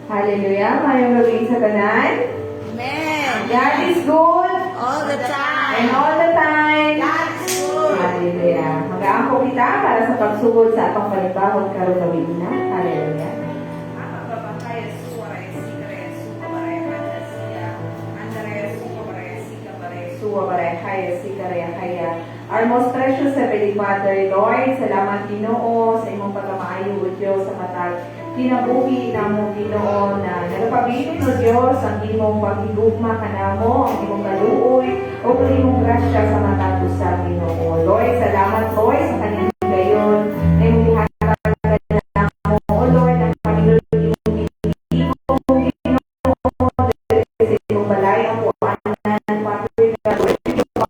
Hallelujah. Mayong gabi sa tanan. Amen. God is good. All the time. And all the time. God is good. Hallelujah. Mag-aampo kita para sa pagsugod sa atong palibahon karong gawin na. Hallelujah. Our most precious Heavenly Father, Lord, salamat Ginoo sa imong pagkamaayo o Diyos sa matag kinabuhi namo Ginoo na nagapabilin o Diyos ang imong paghigugma kanamo, ang imong kaluoy o ang imong grasya sa matag sa Ginoo. Lord, salamat Lord sa kanyang gayon na imong gihatag kanamo, O Lord, ang Panginoon imong Ginoo sa imong balay ang puanan,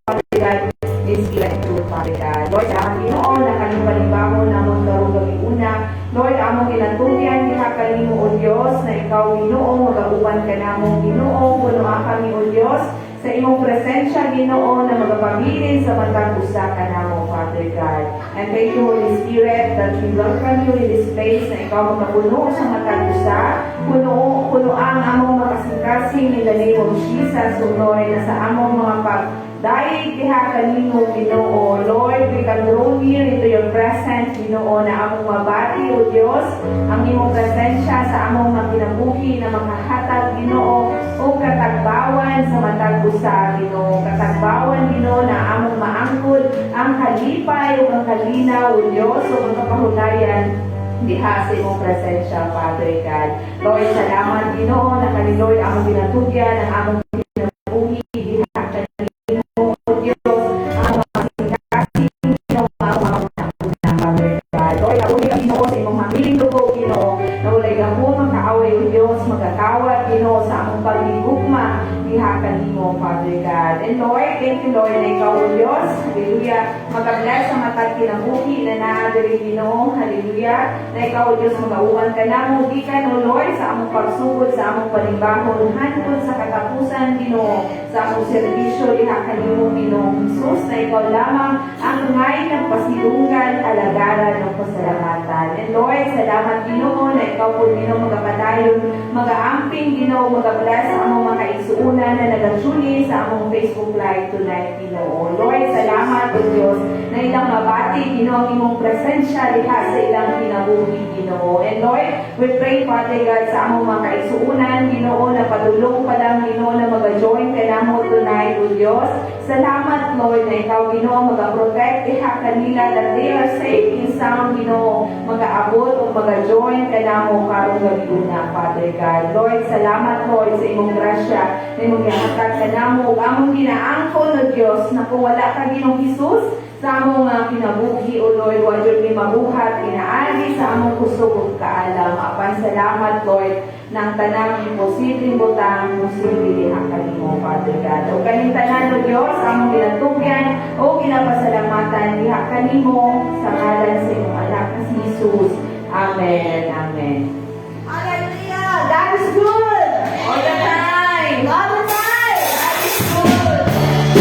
Father God, is given to Father God. Lord, ang Ginoo na kanyang palimbaho namon karong gabi una. Lord, among ginatugyan diha kanimo o Dios na ikaw Ginoo magauban ka namong Ginoo kuno kami o Dios sa imong presensya Ginoo na magapabilin sa matag usa ka namo Father God. And thank you Holy Spirit that we welcome you in this place na ikaw magapuno sa matag usa kuno ang among makasing-kasing in the name of Jesus o Lord na sa among mga dahil diha kanimo Ginoo, Lord, we can draw near into your presence, Ginoo, na among mabati o Dios, ang imong presensya sa among makinabuhi na makahatag Ginoo o katagbawan sa matag usa Ginoo, katagbawan Ginoo na among maangkod ang kalipay o ang kalinaw o Dios o ang kapahunayan diha sa imong presensya, Father God. Lord, salamat Ginoo na kani Lord among ginatugyan ang among kinabuhi diha magkakawat, Ginoo, sa among paghigugma diha kanimo, Father God. And Lord, thank you, Lord, na ikaw, O Diyos. Hallelujah. Mag-bless sa matag kinabuhi na naadiri, Ginoo. Hallelujah. Na ikaw, O Diyos, mag-auwan ka na mo. Gikan, O Lord, sa among pagsugod, sa among panimbahon, hantod sa katapusan, Ginoo, sa among serbisyo diha kanimo, Ginoo. Jesus, na ikaw lamang ang ngay ng pasilungan, alagaran ng pasalamatan. And Lord, salamat, Ginoo, na ikaw po, Ginoo, magapadayon, mag-aamping, Ginoo, mag-bless sa among mga isuunan na nag-tune sa among Facebook Live tonight, Ginoo. Lord, salamat o Diyos na ilang mabati, Ginoo, ang imong presensya diha sa ilang kinabuhi, Ginoo. And Lord, we pray, Father God, sa among mga kaisuunan, Ginoo, na padulong pa lang, Ginoo, na mag-join ka namo tonight, o Diyos. Salamat, Lord, na ikaw, Ginoo, mag-protect diha kanila that they are safe and sound, Ginoo, mag-aabot o mag-join ka namo karong gabi una, Father God. Lord, salamat, Lord, sa imong grasya na imong gihatag ka namo ug among ginaangkon, O Dios, na kung wala ka Ginoong Hesus sa among mga kinabuhi, O Lord, wa jud mi mabuhat inaagi sa among kusog ug kaalam. Apan salamat, Lord, nang tanang imposibleng butang posible diha kanimo, Father God. O kaning tanan, O Dios, among ginatugyan o ginapasalamatan diha kanimo sa ngalan sa imong anak na si Jesus. Amen. Amen. Hallelujah. God is good. All the time. All the time. God is good. All the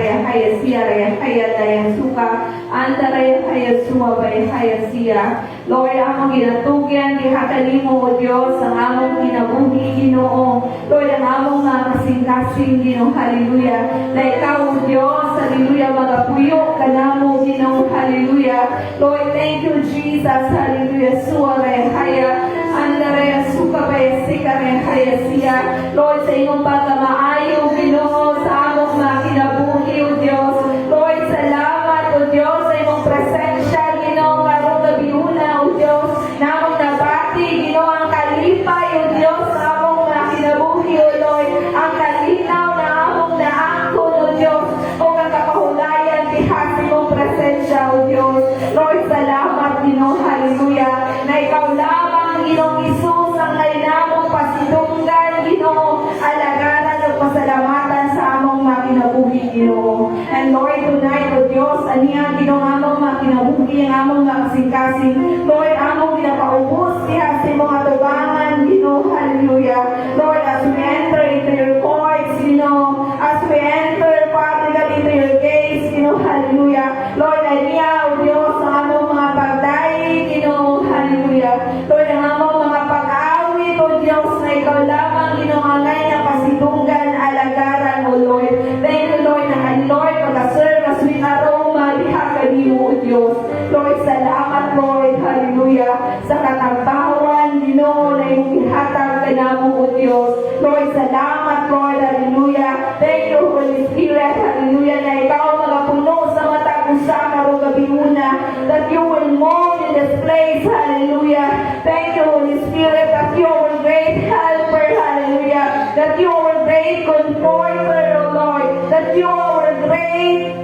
raya haya siya, raya haya dayang suka, anta raya haya suwa, raya haya siya. Lord, among ginatugyan, gihakalimo o Diyos, ang among kinabuhi, Ginoo. Lord, ang among mga kasing-kasing, Ginoo, hallelujah. Na ikaw, o Diyos, hallelujah, magapuyo ka namo, Ginoo, hallelujah. Lord, thank you, Jesus, hallelujah, suwa, raya haya, anta raya suka, raya sika, raya haya siya. Lord, sa imong pagkamaayo, Ginoo, sa among mga kinabuhi, o Diyos. Lord, salamat, o Diyos, sa imong presensya, Ginoo, karong gabiuna, o Diyos, na among nabati, Ginoo, ang kalipay, o Diyos, sa among mga kinabuhi, o Lord, ang kalinaw na among naangkon, o Diyos, o ang kapahulayan, diha sa imong presensya, o Diyos. Lord, salamat, Ginoo, hallelujah, na ikaw lamang, Ginoong Isus, ang kainamong pasidunggan, Ginoo, alagaran o pasalamatan sa among mga kinabuhi, Ginoo. And Lord, tonight, O Diyos, aniya, Ginoo, among mga kinabuhi, ang among mga kasing-kasing. Lord, among ginapaubos diha sa mga tubangan, Ginoo, hallelujah. Lord, as we enter into your courts, Ginoo, as we enter, Father God, into your gates, Ginoo, hallelujah. Lord, aniya, O Diyos, ang among mga pagdayi, Ginoo, hallelujah. Lord, ang among mga pag-awit, O Diyos, na ikaw lamang, Ginoo, ang na pasidunggan, alagaran, O Lord. Thank you, Lord, na ang Lord, pag-serve na sweet aroma, diha kanimo, O Diyos. Lord, salamat, Lord, hallelujah, sa katambawan, Ginoo, na iyong ihatag kanamo, O Diyos. Lord, salamat, Lord, hallelujah. Thank you, Holy Spirit, hallelujah, na ikaw magapuno sa matag usa karong gabiuna, that you will move in this place, hallelujah. Thank you, Holy Spirit, that you are a great helper, hallelujah, that you are a great comforter, O Lord, that you are a great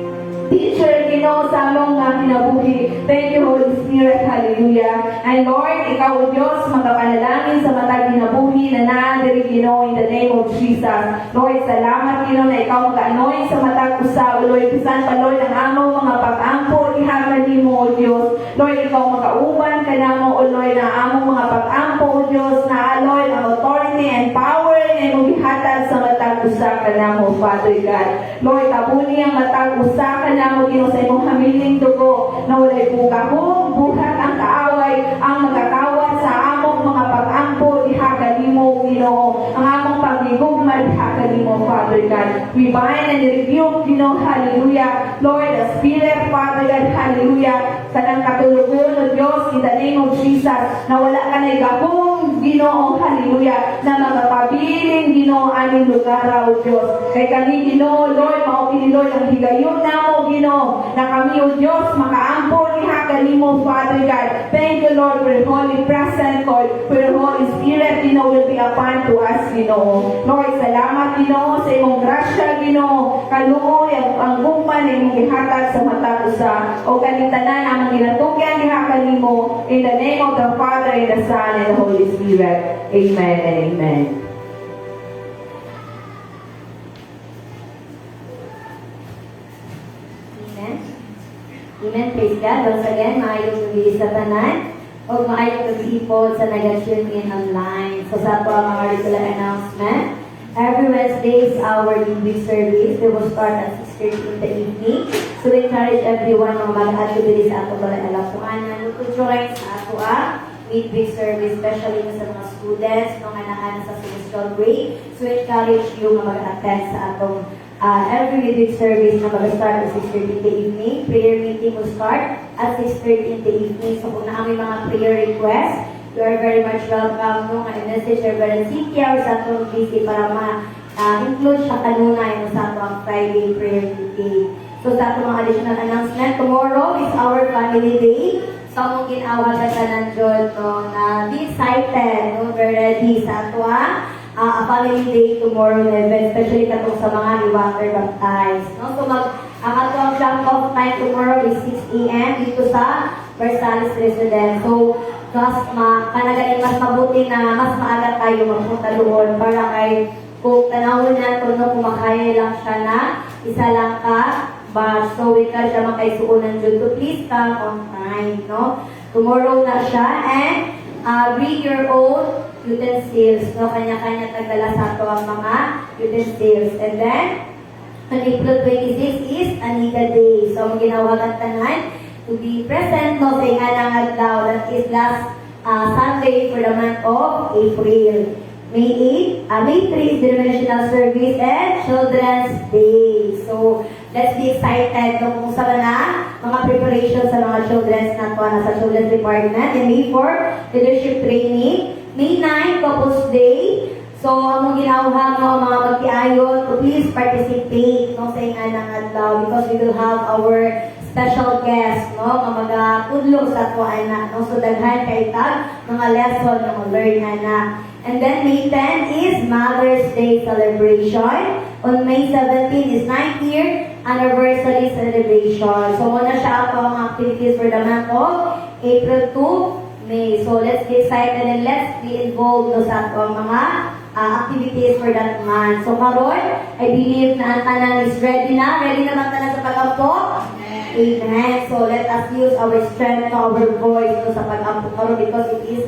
teacher, Ginoo, sa among mga kinabuhi. Thank you, Holy Spirit, hallelujah. And Lord, ikaw, O Diyos, magapanalangin sa matag kinabuhi na naadiri, Ginoo, in the name of Jesus. Lord, salamat, Ginoo, na ikaw mag-anoint sa matag usa, O Lord, bisan pa, Lord, ang among mga pag-ampo, ihaman nimo, O Diyos. Lord, ikaw mag-auban ka namo, O Lord, na among mga pag-ampo, O Diyos, na, Lord, ang authority and power na imong gihatag sa matag usa ka namo, Father God. Lord, tabuni ang matag usa ka namo, Ginoo, sa imong hamiling dugo, na walay bugahong, buhat ang kaaway, ang magkatawad sa among mga pag-ampo, diha kanimo, Ginoo, ang among pagigugma, diha kanimo, Father God. We bind and rebuke, Ginoo, hallelujah. Lord, the Spirit, Father God, hallelujah, sa nang katulugon, O Diyos, in the name of Jesus, na wala ka na igahong, Ginoo, hallelujah, na magpabiling, Ginoo, aming lugar, O Diyos. Kay kami, Ginoo, Lord, maupili, Lord, ang higayon namo, Ginoo, na kami, O Diyos, makaampo niha kanimo, Father God. Thank you, Lord, for your holy presence, Lord, for your Holy Spirit, Ginoo, will be upon to us, Ginoo. Lord, salamat, Ginoo, sa imong grasya, Ginoo, kaluoy ang gugma na imong gihatag sa matag usa, o kanintanan among ginatugyan diha kanimo, in the name of the Father, and the Son, and the Holy Spirit. Amen and amen. Amen. Amen. Praise God. Once again, maayong gabi sa tanan. O maayong gabi po sa nag-tune in online. So sa po ang mga regular announcement. Every Wednesday is our midweek service. We will start at 6:30 in the evening. So we encourage everyone na mag-atubili sa ato balay alapuanan to join sa ato midweek service, especially sa mga students nung anahan sa semestral break. So we encourage you na mag-attend sa atong every midweek service na mag-start at 6:30 in the evening. Prayer meeting will start at 6:30 in the evening. So kung na may mga prayer requests, you are very much welcome no nga i-message Reverend Cynthia or sa atong busy para ma-include siya kanunay no sa atong Friday prayer meeting. So sa atong mga additional announcement, tomorrow is our family day. So mong ginawa ka tanan dyan no, na be excited, no, we're ready sa ato a family day tomorrow, especially katong sa mga i-water baptized. No? So ang ato ang jump-off time tomorrow is 6 a.m. dito sa Versailles Residence. So kanagaling mas mabuti na mas maaga tayo magpunta doon para kay kung tanawin natin no, kumakaya lang siya na isa lang ka batch. So we ka siya makaisuunan dun to please come on time. No? Tomorrow na siya and bring your own utensils. No? Kanya-kanya tagala sa ito ang mga utensils. And then On April 26 is Aniga Day. So, ang ginawagan tanan to be present no sa inganang adlaw, that is last Sunday for the month of April. May 3 is denominational service and Children's Day. So, let's be excited kung sa mga preparations sa mga children's na to sa Children's Department. And May 4, leadership training. May 9, Couples Day. So, among ginauhang no, mga magtiayon to please participate no, sa inganang adlaw because we will have our special guest, no, nga magakudlo sa tuwa na, no, so daghan kay tag mga lesson na learn na. And then May 10 is Mother's Day celebration. On May 17 is 9th year anniversary celebration. So muna siya ang mga activities for the month of April to May. So let's get excited and let's be involved no, sa mga activities for that month. So karon, I believe na ang tanan is ready na. Ready na ba tanan sa pag-ampo? Amen. So let us use our strength, our voice no, sa pag-ampo karon because it is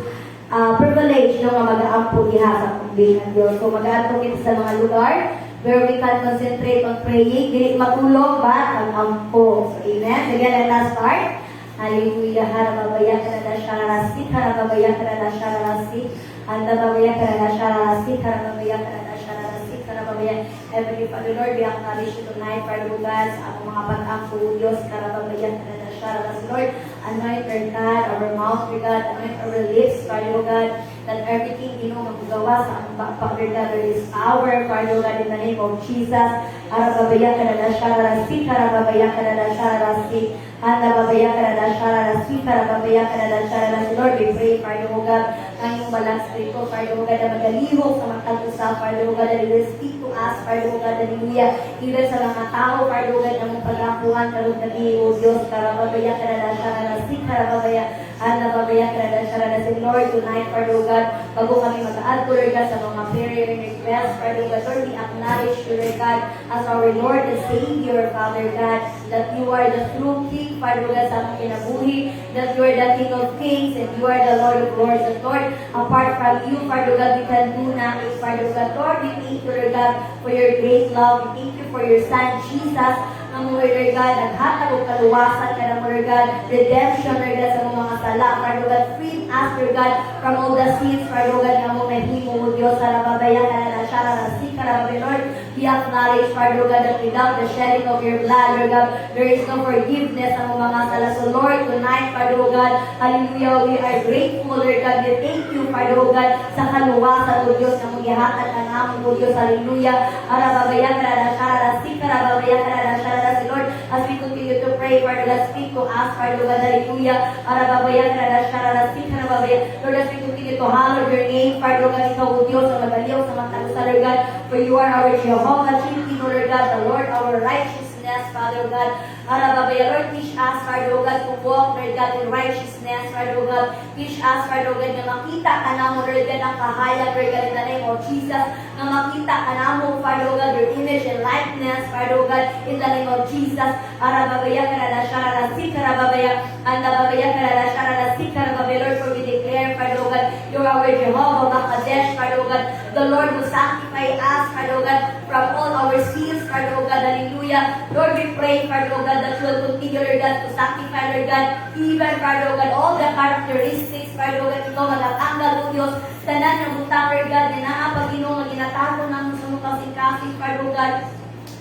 privilege no, nga mag-aampo diha sa pagbilang ng Diyos. So mag-aampo kita sa mga lugar where we can concentrate on praying. Dili matulog ba? Mag-ampo. So amen. Sige, let us start. Hallelujah. Harababaya karada shararasi. Harababaya karada shararasi. Handababaya karada shararasi. Harababaya karada shararasi. Harababaya. Heavenly Father Lord, we acknowledge you tonight, Father God, sa mga pag-ampo, Diyos. Harababaya karada shararasi. Lord, anoint our God, our mouth, Lord God, anoint our lips, Father God, that everything, magagawa sa Father God, there is power, Father God, in the name of Jesus. Harababaya karada shararasi. Harababaya karada shararasi. Handababaya karada shararasi. Harababaya karada shararasi. Lord, we pray, Father God, ang iyong balang spirito, Father God, na magalihok sa mga sa Father God, that you will speak to us, Father God, hallelujah, even sa mga tao, Father God, na mong pag-apuhan, karong gabi, O Diyos, karababaya karada shararasi. Harababaya, handababaya karada shararasi. Lord, tonight, Father God, bago kami mag-add, Lord God, sa mga prayer request, Father God, Lord, we acknowledge you, Lord God, as our Lord and Savior, Father God, that you are the true King, Father God, sa aming kinabuhi, that you are the King of Kings, and you are the Lord of Lords. And Lord, apart from you, Father God, we can do nothing, Father God. Lord, we thank you, Lord God, for your great love. We thank you for your Son, Jesus, ang Lord God, naghatag o kaluwasan ka na, Lord God, redemption, Lord God, sa mga sala, Father God, free us, Lord God, from all the sins, Father God, na mong nahimo mo, Diyos, sa rababaya ka na siya, narasi ka na, Lord, we acknowledge, Father God, that without the shedding of your blood, Lord God, there is no forgiveness ang mga sala. So, Lord, tonight, Father God, hallelujah, we are grateful, Lord God, we thank you, Father God, sa kaluwasan, O Diyos, na mong ihatag ka namin, O Diyos, hallelujah, arababaya ka na siya, narasi ka, arababaya ka na siya, Lord, as we continue to pray, Father God, speak to us, Father God, hallelujah, arababaya ka na siya, narasi ka, arababaya, Lord, as we continue to hallow your name, Father God, ikaw, O Diyos, ang magaliw sa mga talusa, Lord God, for you are our Jehovah, Trinity, Lord God, the Lord, our righteousness, Father God, arababaya, Lord, teach us, Father God, to walk, Lord God, in righteousness, Father God, teach us, Father God, na makita ka na mo, Lord God, ang kahayag, Lord God, in the name of Jesus, na makita ka na mo, Father God, your image and likeness, Father God, in the name of Jesus, arababaya, karada, shararasi, karababaya, andababaya, karada, shararasi, karababaya, Lord, for we declare, Father God, you are our Jehovah, Makadesh, Father God, the Lord who sanctify us, Father God, from all our sins, Father God, hallelujah, Lord, we pray, Father God, that you will continue, Lord God, to sanctify, Lord God, even, Father God, all the characteristics, Father God, ito, magatanggal, O Diyos, tanan ng utang, Lord God, na naapag-ino, maginatago namin sa mga kasing-kasing, Father God,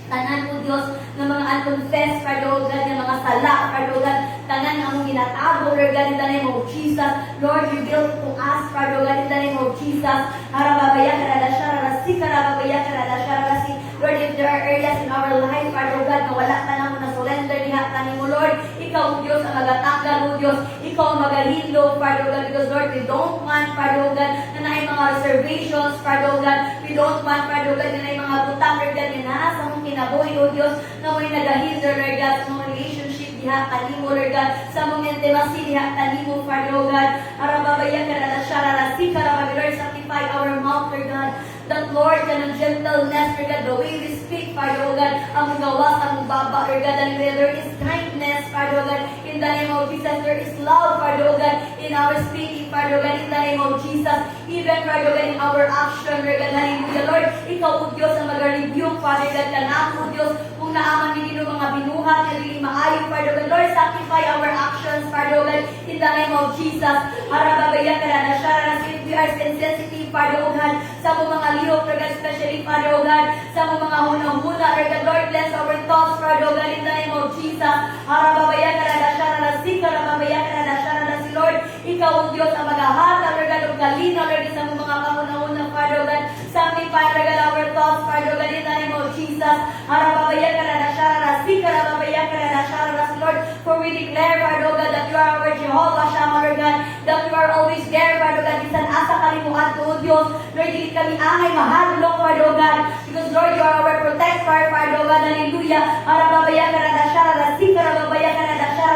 tanan, O Diyos, ng mga unconfessed, Father God, ng mga sala, Father God, tanan ng among ginatago, Lord God, in the name of Jesus, Lord, reveal to us, Father God, in the name of Jesus, harababaya, karada, shararasi, karababaya, karada, shararasi, Lord, if there are areas in our life, Father God, na wala ka na mo na surrender, diha tanin mo, Lord, ikaw, O Diyos, ang magatanggal, O Diyos, ikaw ang magahilo, Father God, because, Lord, we don't want, Father God, na naay mga reservations, Father God, we don't want, Father God, na naay mga butang, Lord God, na naasa mong kinabuhi, O Diyos, na may nagahinder, Lord God, sa mga relationship, diha kanimo, Lord God, sa mga intimacy, diha kanimo, Father God, arababaya, karada, shararasi, karababaya, Lord, sanctify our mouth, Lord God, that Lord, kanang gentleness, Lord God, the way we speak, Father God, ang gawas, ang baba, Lord God, and where there is kindness, Father God, in the name of Jesus, there is love, Father God, in our speaking, Father God, in the name of Jesus, even, Father God, in our action, Lord God, hallelujah, Lord, ikaw, O Diyos, ang mag-rebuke, Father God, kanang, O Diyos, kung naaman din yung mga binuhat, na really maayo, Father God. Lord, sanctify our actions, Father God, in the name of Jesus. Harababaya ka na siya, if we are sensitive, Father God, sa mga lihok, Lord God, especially, Father God, sa mga hunang-huna, Lord God, Lord, bless our thoughts, Father God, in the name of Jesus. Harababaya ka na siya, harababaya ka na siya, Lord, ikaw ang Diyos ang maghahata, Lord God, ang kalina, Lord, sa mga kahuna-huna, Father God, sanctify, Lord God, our thoughts, Father God, in the name of Jesus. Harababaya ka na siya, harababaya ka na siya, Lord, for we declare, Father God, that you are our Jehovah Shammah, Lord God, that you are always there, Father God, bisan asa kalimutan ko, Diyos, Lord, hindi kami angay mahadlok, Father God, because Lord, you are our protector, Father God, hallelujah. Harababaya ka na siya, harababaya ka na siya,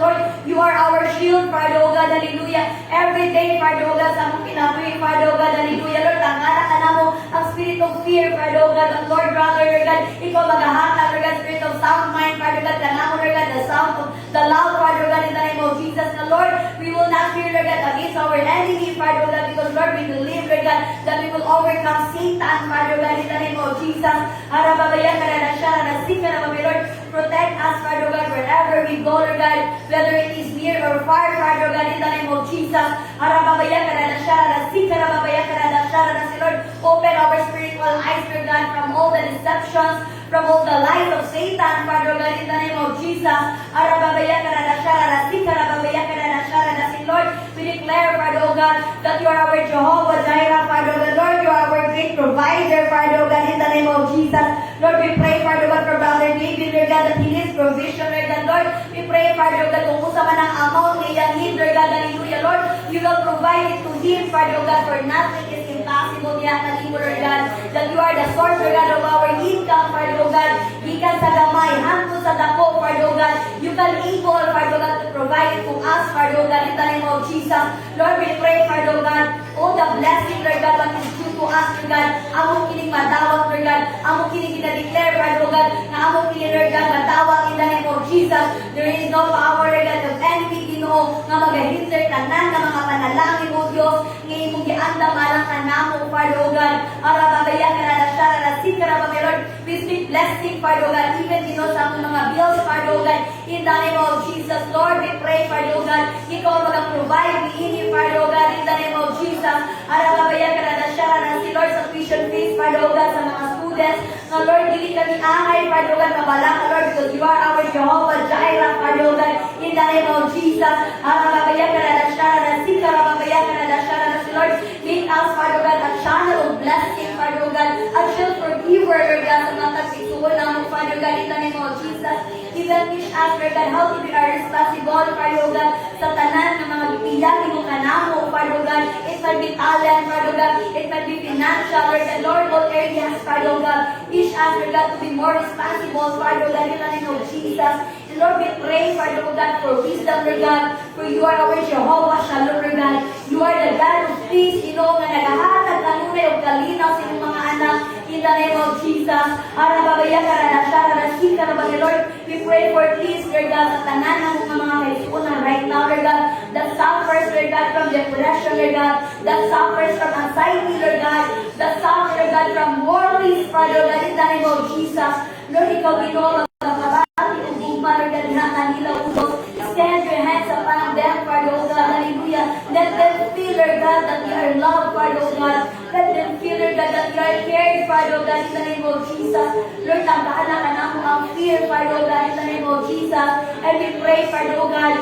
Lord, you are our shield, Father God, hallelujah. Every day, Father God, sa mong kinabuhi, Father God, hallelujah, Lord, tangala ka na mo ang spirit of fear, Father God, ang Lord, brother, Lord God, ikaw maghahata, Lord God, spirit of sound mind, Father God, kana mo, Lord God, the sound of the loud, Father God, in the name of Jesus, na Lord, we will not fear, Lord God, against our enemy, Father God, because Lord, we believe, Lord God, that we will overcome Satan, Father God, in the name of Jesus. Harababaya ka na siya, harasika na mami, Lord, protect us, Father God, wherever we go, Lord God, whether it is near or far, Father God, in the name of Jesus. Harababaya ka na siya, harasika na babaya ka na siya, Lord, open our spiritual eyes, Lord God, from all the deceptions, from all the lies of Satan, Father God, in the name of Jesus. Harababaya ka na siya, harasika na babaya ka na siya, Lord, we declare, Father God, that you are our Jehovah Jireh, Father God, Lord, you are our great provider, Father God, in the name of Jesus. Lord, we pray, Father God, for Brother David, Lord God, that he needs provision, Lord God, Lord, we pray, Father God, kung usa man ang amount na iyang need, Lord God, hallelujah, Lord, you will provide it to him, Father God, for nothing is impossible niya kanimo, Lord God, that you are the source, Lord God, of our income, Father God, gikan sa gamay, hangtod sa dako, Father God, you can able, Father God, to provide it to us, Father God, in the name of Jesus. Lord, we pray, Father God, all the blessing, Lord God, what is due to us, Lord God, among kining madawat, Lord God, among kining ginadeclare, Father God, na among kining, Lord God, madawat in the name of Jesus. There is no power, Lord God, of enemy, Ginoo, nga magahinder tanan na mga panalangin mo, Diyos, ngayon mong giandam alang ka namo, Father God, arababaya ka na siya, rasik ka na Lord, we speak blessing, Father God, even Ginoo sa among mga bills, Father God, in the name of Jesus, Lord, we pray, Father God, ikaw mag-provide, we Father God, in the name of Jesus, arababaya ka na siya, si Lord, sa tuition fees, Father God, sa mga students, na Lord, dili kami angay, Father God, kabala ka, Lord, because you are our Jehovah Jireh, Father God, in the name of Jesus, arababaya ka na siya, si arababaya ka na siya, si Lord, make us, Father God, a channel of blessing, Father God, a shield forgiver, Lord God, sa mga tagsisuon namin, Father God, in the name of Jesus, even teach us, Lord God, how to be our responsible, Father God, sa tanan ng mga bibiyagi mo kanamo, Father God, it might be talent, Father God, it might be financial, Lord God, Lord, all areas, Father God, teach us, Lord God, to be more responsible, Father God, in the name of Jesus. And Lord, we pray, Father God, for wisdom, Lord God, for you are our Jehovah Shalom, Lord God. You are the God of peace, Ginoo, nga nagahatag kanunay o kalinaw sa inyong mga anak, in the name of Jesus. Arababaya ka na siya, rasik ka na ba, Lord? We pray for peace, Lord God, sa tanan ng mga kaisunan right now, Lord God, that suffers, Lord God, from depression, Lord God, that suffers from anxiety, Lord God, that suffers, Lord God, from worries, Father God, in the name of Jesus. Lord, ikaw, Ginoo, magkakabati o guma, Lord God, na kanila utos. Extend your hands upon them, Father God, hallelujah. Let them feel, Lord God, that you are loved, Father God. Let them feel, Lord God, that you are cared, Father God, in the name of Jesus. Lord, tanggahan na ka na mo ang fear, Father God, in the name of Jesus. And we pray, Father God,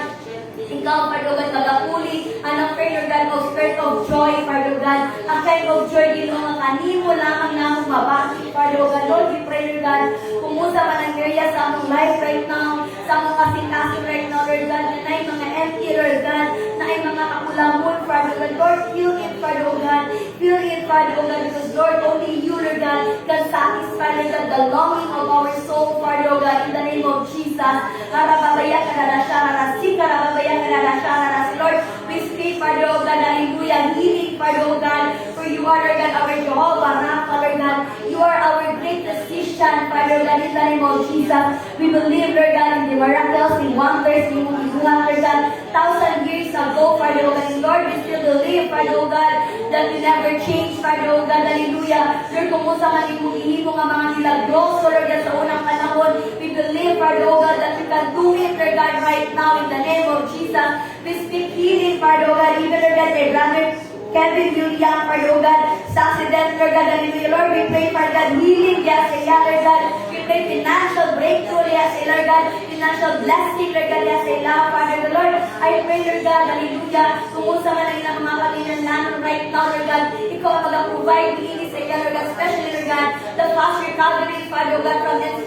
ikaw, Father God, magapuli, ang prayer, Lord God, of spirit of joy, Father God, ang kind of joy, Ginoo, nga kanimo lamang namong mabati, Father God. Lord, we pray, Lord God, kumusta man ang area sa among life right now, sa among kasing-kasing right now, Lord God, na ay mga empty, Lord God, na ay mga kakulamon, Father God. Lord, fill it, Father God, fill it, Father God, because Lord, only you, Lord God, can satisfy, Lord God, the longing of our soul, Father God, in the name of Jesus. Harababaya ka na siya, harasik, harababaya ka na siya, Lord, we speak, Father God, hallelujah, healing, Father God, for you are, Lord God, our Jehovah Rapha, Lord God, you are our great physician, salvation, Father God, in the name of Jesus. We believe, Lord God, in the miracles, in wonders, in Lord God, 1,000 years ago, Father God, and Lord, we still believe, Father God, that we never change, Father God, hallelujah. Lord, kumusta man imong ihimo nga mga milagros, Lord God, sa unang panahon, we believe, Father God, that you can do it, Lord God, right now, in the name of Jesus. We speak healing, Father God, even, Lord God, kay brother Kevin Julian, Father God, sa accident, Lord God, hallelujah. Lord, we pray, Father God, healing, yes, Lord God. We pray financial breakthrough, yes, Lord God, financial blessing, Lord God, yes, Father the Lord. I pray, Lord God, hallelujah. Kumusta man ang ilang mga pamilyan right now, Lord God, ikaw ang mag-provide healing sa iya, Lord God, especially, Lord God, the fast recovery, Father God,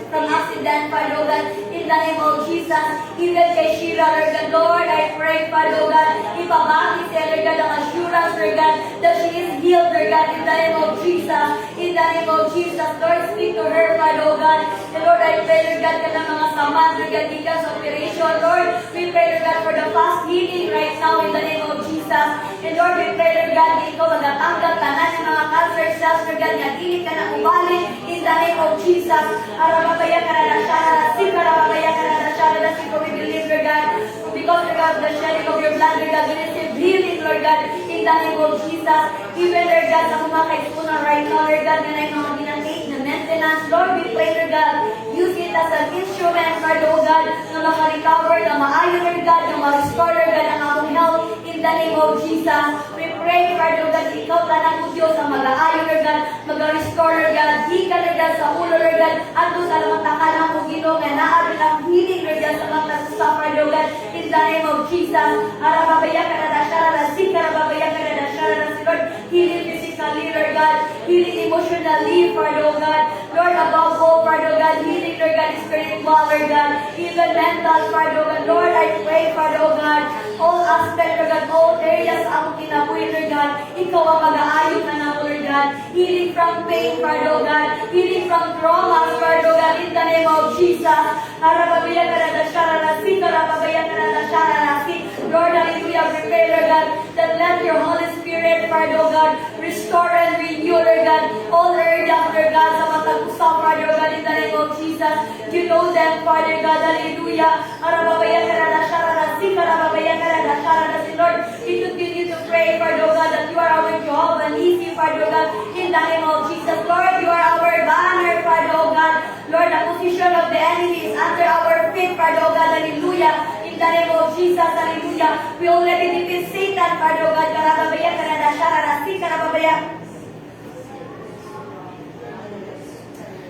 from accident, Father God, in the name of Jesus. Even kay Sheila, Lord God, Lord, I pray, Father God, ipabaki siya, Lord God, ang assurance, Lord God, that she is healed, Lord God, in the name of Jesus. In the name of Jesus, Lord, speak to her, Father God. And Lord, I pray, Lord God, ka ng mga saman, Lord God, sa operation, Lord. We pray, Lord God, for the fast healing right now in the name of Jesus. And Lord, we pray, Lord God, na ikaw magatanggal tanan ng mga cancer cells, Lord God, nga dili ka na umalik in the name of Jesus. Arababaya ka na siya, arababaya ka na siya, we believe, Lord God, because, Lord God, the shedding of your blood, Lord God, we receive healing, Lord God, in the name of Jesus. Even, Lord God, sa mga kaisunan right now, Lord God, na mga ginanate na maintenance, Lord, we pray, Lord God, use it as an instrument, Lord God, na maka-recover, na maayon, Lord God, na ma-restore, Lord God, ang akong health, in the name of Jesus. We pray, Lord God, ikaw tanang mo Diyos ang mag-aayon, Lord God, mag-restore, Lord God, di ka, Lord God, sa ulo, Lord God, at doon sa lamang mo Ginoo, nga naarin ang healing, Lord God, sa mga nasusuffer, Lord God, in the name of Jesus. Arababaya ka na siya, arasik, arababaya ka na siya, Lord, healing physically, Lord God, healing emotionally, Lord God, Lord, above all, Lord God, healing, Lord God, spiritual, Lord God, even mental, Lord God, Lord, I pray, Lord God, all aspects, Lord God, all areas ang kinabuhi, Lord God, ikaw ang mag-aayos na naman, Lord God, healing from pain, Lord God, healing from trauma, Lord God, in the name of Jesus. Arababaya ka na siya, arasik, arababaya ka na siya, arasik, Lord, hallelujah, we pray, Lord God, that let your Holy Spirit, Lord God, restore and renew, Lord God, all areas, Lord God, sa matag-usap, Lord God, in the name of Jesus. You know them, Father God, hallelujah. Arababaya ka na siya, arasik, arababaya ka na siya, arasik, Lord, we continue to pray, Lord God, that you are our Jehovah Nissi, Lord God, in the name of Jesus. Lord, you are our banner, Lord God. Lord, the position of the enemy is under our feet, Lord God, hallelujah. In the name of Jesus, hallelujah. We already defeat Satan, Lord God, karababaya, karadasya, rarasi, karababaya.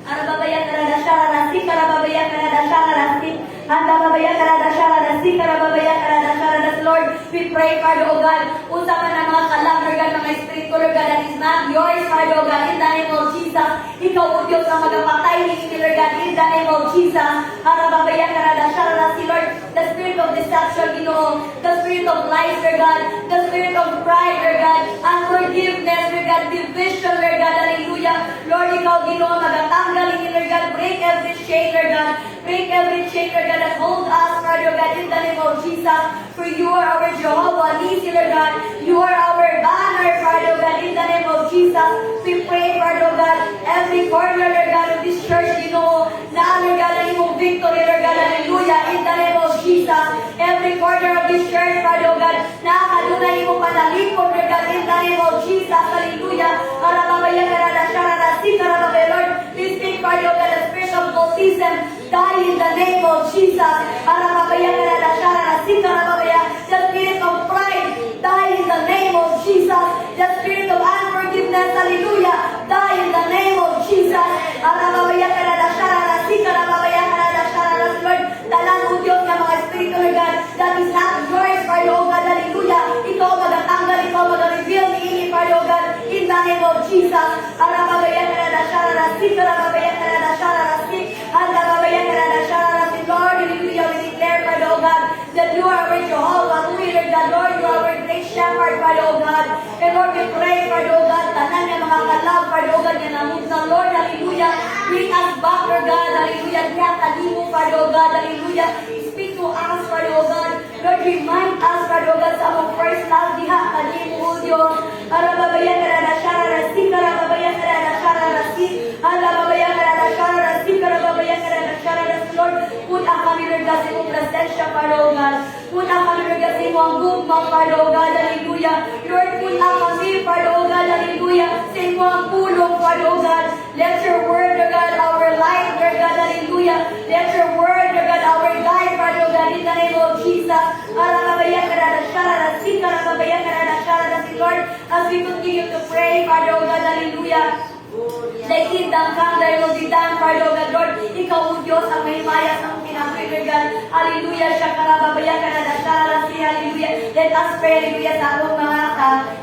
Arababaya, karadasya, rarasi, karababaya, karadasya, rarasi. Andababaya, karadasya, rarasi, karababaya, karadasya, rarasi. Lord, we pray, Lord God, usapan ng mga kalam, Lord God, mga espiritu, Lord God, that is not yours, Lord God, in the name of Jesus. Ikaw, O Diyos, ang magapatay ni Lord God, in the name of Jesus. Arababaya, karadasya, rarasi, Lord, the spirit of deception, the spirit of lies, Lord God, the spirit of pride, Lord God, unforgiveness, Lord God, division, Lord God, hallelujah. Lord, ikaw, Ginoo, magatanggal ni Lord God, break every chain, Lord God, break every chain, Lord God, that hold us, Lord God, in the name of Jesus. For you are our Jehovah Nissi, Lord God, you are our banner, Lord God, in the name of Jesus. We pray, Lord God, every corner, Lord God, of this church, Ginoo, na, Lord God, ang imong victory, Lord God, hallelujah, in the name of Jesus. Every corner of this church, Lord God, na kadunay imong panalipod, Lord God, in the name of Jesus, hallelujah. Arababaya, karadasya, rarasi, karababaya, Lord, we speak, Lord God, the spirit of autism, die in the name of Jesus. Arababaya, karadasya, rarasi, karababaya, the spirit of pride, die in the name of Jesus. The spirit of unforgiveness, hallelujah, die in the name of Jesus. Arababaya, karadasya, rarasi, karababaya, karadasya, rarasi, Lord, talang o Diyos ng mga espiritu, Lord God, that is not yours, Lord God, hallelujah. Ikaw magatanggal, ikaw mag-reveal ni ini, Lord God, in the name of Jesus. Arababaya, karadasya, rarasi, karababaya, karadasya, rarasi, arababaya, karadasya, rarasi, Lord, hallelujah, we declare, Lord God, that you are our Jehovah, Lord God, Lord, you are our great shepherd, Lord God. And Lord, we pray, Lord God, tanan ng mga kalab, Lord God, yan ang na, Lord, hallelujah, bring us back, Lord God, hallelujah, diya kanimo, Lord God, hallelujah, speak to us, Lord God, Lord, remind us, Lord God, sa among first love, diha kanimo, O Diyos, arababaya, karadasya, rarasi, karababaya, karadasya, rarasi, arababaya, karadasya, rarasi, Lord God, sa imong presensya, Father God. Puna kami, Lord God, sa imong gugma, Father God, hallelujah. Lord, puna kami, Father God, hallelujah, sa imong pulong, Father God. Let your word, Lord God, our life, Lord God, hallelujah. Let your word, Lord God, our guide, Father God, in the name of Jesus. Lord, as we continue to pray, Father God, hallelujah. Thy kingdom come, thy will be done, Father God, Lord. Ikaw, O Diyos, ang may maya sa kinapoy, Lord God. Hallelujah, Shakarababaya, Kanadasharasi, hallelujah. Let us pray, hallelujah, sa atong mga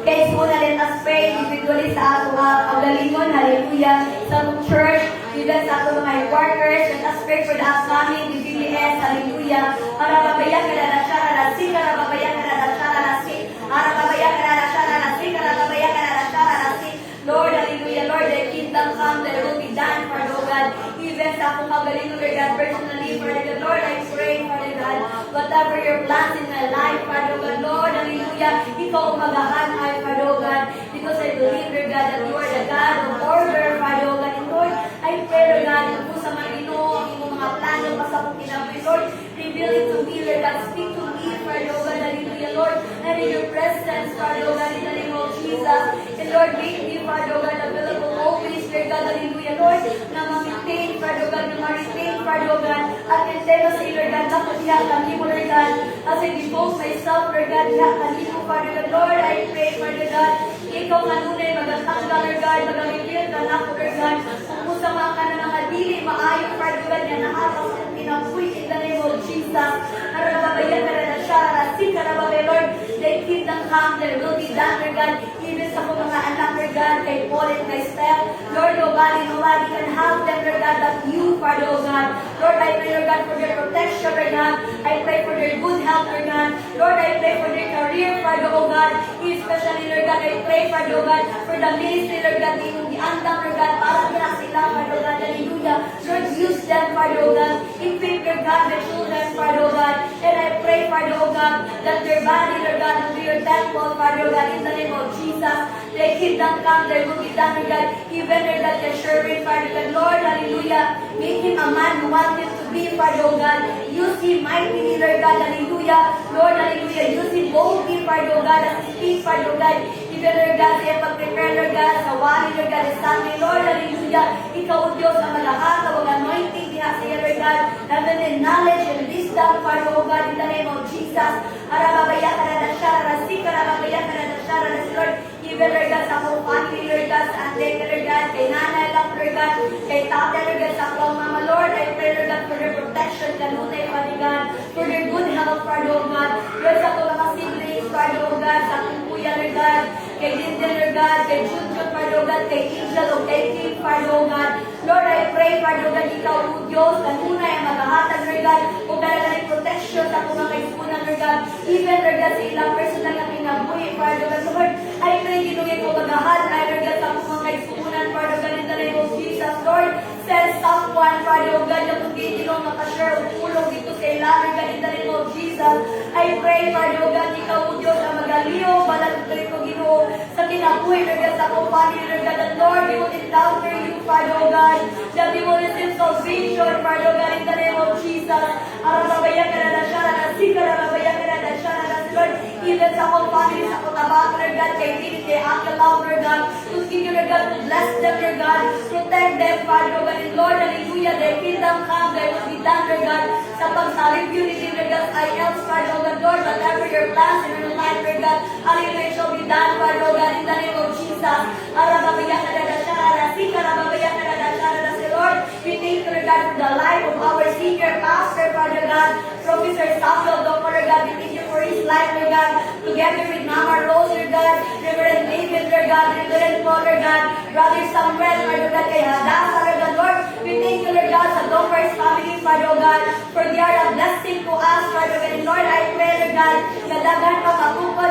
case muna. Let us pray individually sa atong pagdalingon, hallelujah. Sa atong church, even sa atong mga workers. Let us pray for the upcoming DBS, hallelujah. Karababaya, Kanadasharasi, Karababaya, Kanadasharasi, Karababaya, Kanadasharasi, Karababaya, Kanadasharasi. Lord, hallelujah, Lord, thy kingdom come, thy will be done, Father God. Even sa akong magaling, Lord God, personally, Father God, Lord, I pray, Father God, whatever your plans in my life, Father God, Lord, hallelujah, ikaw ang magahanay, Father God, because I believe, Lord God, that you are the God of order, Father God, and Lord, I pray, Lord God, kung sa mga Ginoo, ang iyong mga plano, basta kung kinapoy, Lord, reveal it to me, Lord God, speak to me, Father God, hallelujah, Lord, and in your presence, Father God, in the name of Jesus, and Lord, make me, Father God, available always, Lord God, hallelujah, Lord, na ma-maintain, Father God, na ma-retain, Father God, at maintain us, Lord God, na kanya kami mo, Lord God, as I devote myself, Lord God, na kami mo, Father God, Lord, I pray, Father God, ikaw kanunay, magatanggal, Lord God, mag-reveal ka na ako, Lord God, kung musama ka na mga dili, maayo, Father God, na nakakas kong pinapuy, in the name of Jesus, harababayan ka na siya, harasin ka na ba, Lord, thy kingdom come, thy will be done, Lord God, even sa kong mga anak, Lord God, kay Paul and kay Steph, Lord, nobody can help them, Lord God, but you, Father, oh God. Lord, I pray, Lord God, for their protection, Lord God. I pray for their good health, Lord God. Lord, I pray for their career, Father, oh God. Especially, Lord God, I pray, Father, oh God, for the ministry, Lord God, yung giandang, Lord God, para nila sila, Father, oh God, hallelujah. Lord, use them, Father, oh God. Equip, Lord God, the children, Father, oh God. And I pray, Father, oh God, that their body, Lord God, will be your temple, Father, oh God, in the name of Jesus. Thy kingdom come, thy will be done, Lord God. Even, Lord God, the Sherwin, Father, God, Lord, hallelujah. Make him a man who wants him to be, Father, oh God. Use him mightily, Lord God, hallelujah. Lord, hallelujah. Use him boldly, Father, oh God, as he speaks, Father, oh God. Even, Lord God, siya pag-prepare, Lord God, sa wali, Lord God, sa amin, Lord, hallelujah. Ikaw, O Diyos, ang malahata, wag anointing niya siya, Lord God. Heaven and knowledge and wisdom, Father, oh God, in the name of Jesus. Arababaya ka na siya, rasika, arababaya ka na siya, Lord. Even, Lord God, sa akong family, Lord God, sa ate, Lord God, kay nanay lang, Lord God, kay tatay, Lord God, sa akong mama, Lord, I pray, Lord God, for their protection, kanunay, Father God, for their good health, Father, oh God, Lord, sa akong mga siblings, Father, oh God, sa akong kuya, Lord God, kay Dinden, Lord God, kay Junjun, Father, oh God, kay Angel, o kay Kim, Father, oh God, Lord, I pray, Father, oh God, ikaw, O Diyos, kanunay, ang magahatag, Lord God, kung talaga ng protection sa akong mga kaisunan, Lord God, even, Lord God, sa ilang personal na kinabuhi, Father, oh God, Lord, I pray, ginugin ko magahan, I, Lord God, sa akong mga kaisunan, Father, oh God, in the name of Jesus, Lord, send someone, Father, oh God, na kung di nyo makashare o tulong dito sa ilang, Lord God, in the name of Jesus, I pray, Father, oh God, ikaw, O Diyos, na magaliw, balagay ko, Ginoo, sa kinabuhi, Lord God, sa akong family, Lord God, and Lord, we will encounter you, Father, oh God, that we will receive salvation, Father, oh God, in the name of Jesus, arababayan ka na siya, nasika, arababayan ka na siya, Lord, even sa akong family, sa akong tabak, Lord God, kay David, kay Uncle Love, Lord God, continue, Lord God, to bless them, Lord God, protect them, Father, oh God, and Lord, hallelujah, thy kingdom come, thy will be done, Lord God, sa pagsalib unity, Lord God, I else, Father, oh God, Lord, whatever your plans in your life, Lord God, hallelujah, shall be done, Father, oh God, in the name of Jesus, arababayan ka na siya, arasika, arababayan ka na siya, Lord, we thank you, Lord God, for the life of our senior pastor, Father God, Professor Samuel, Dr. God, we thank you for his life, Lord God, together with Mama Rose, Lord God, Reverend David, Lord God, Reverend Paul, Lord God, Brother Samuel, Lord God, kay Hadassah, Lord God, Lord, we thank you, Lord God, sa Dopper's family, Father God, for they are a blessing to us, Father God, and Lord, I pray, Lord God, na dagan pa matupad,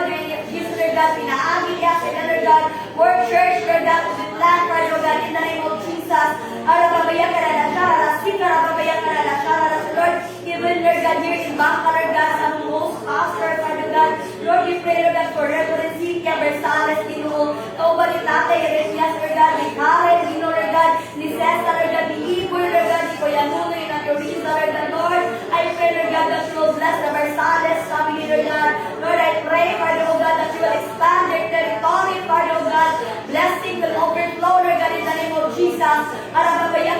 Jesus, Lord God, pinaagi niya sila, Lord God, work church, Lord God, to be planned, Father God, in the name of Jesus, arababayan ka na siya, arasika, arababayan ka na siya, Lord, even, Lord God, here in Bangka, Lord God, sa most pastor, Father God, Lord, we pray, Lord God, for Reverend Cynthia Bersales, Ginoo, kauban ni Tatay Eresias, Lord God, ni Karen, Ginoo, Lord God, ni Cesar, Lord God, ni Iboy, Lord God, ni Kuya Nunoy, na Teresa, Lord God, Lord, I pray, Lord that you will bless the Barsales family, Lord God. Lord, I pray, Father, oh God, that you will expand their territory, Father, oh God. Blessing will overflow, Lord God, in the name of Jesus. Arababayan,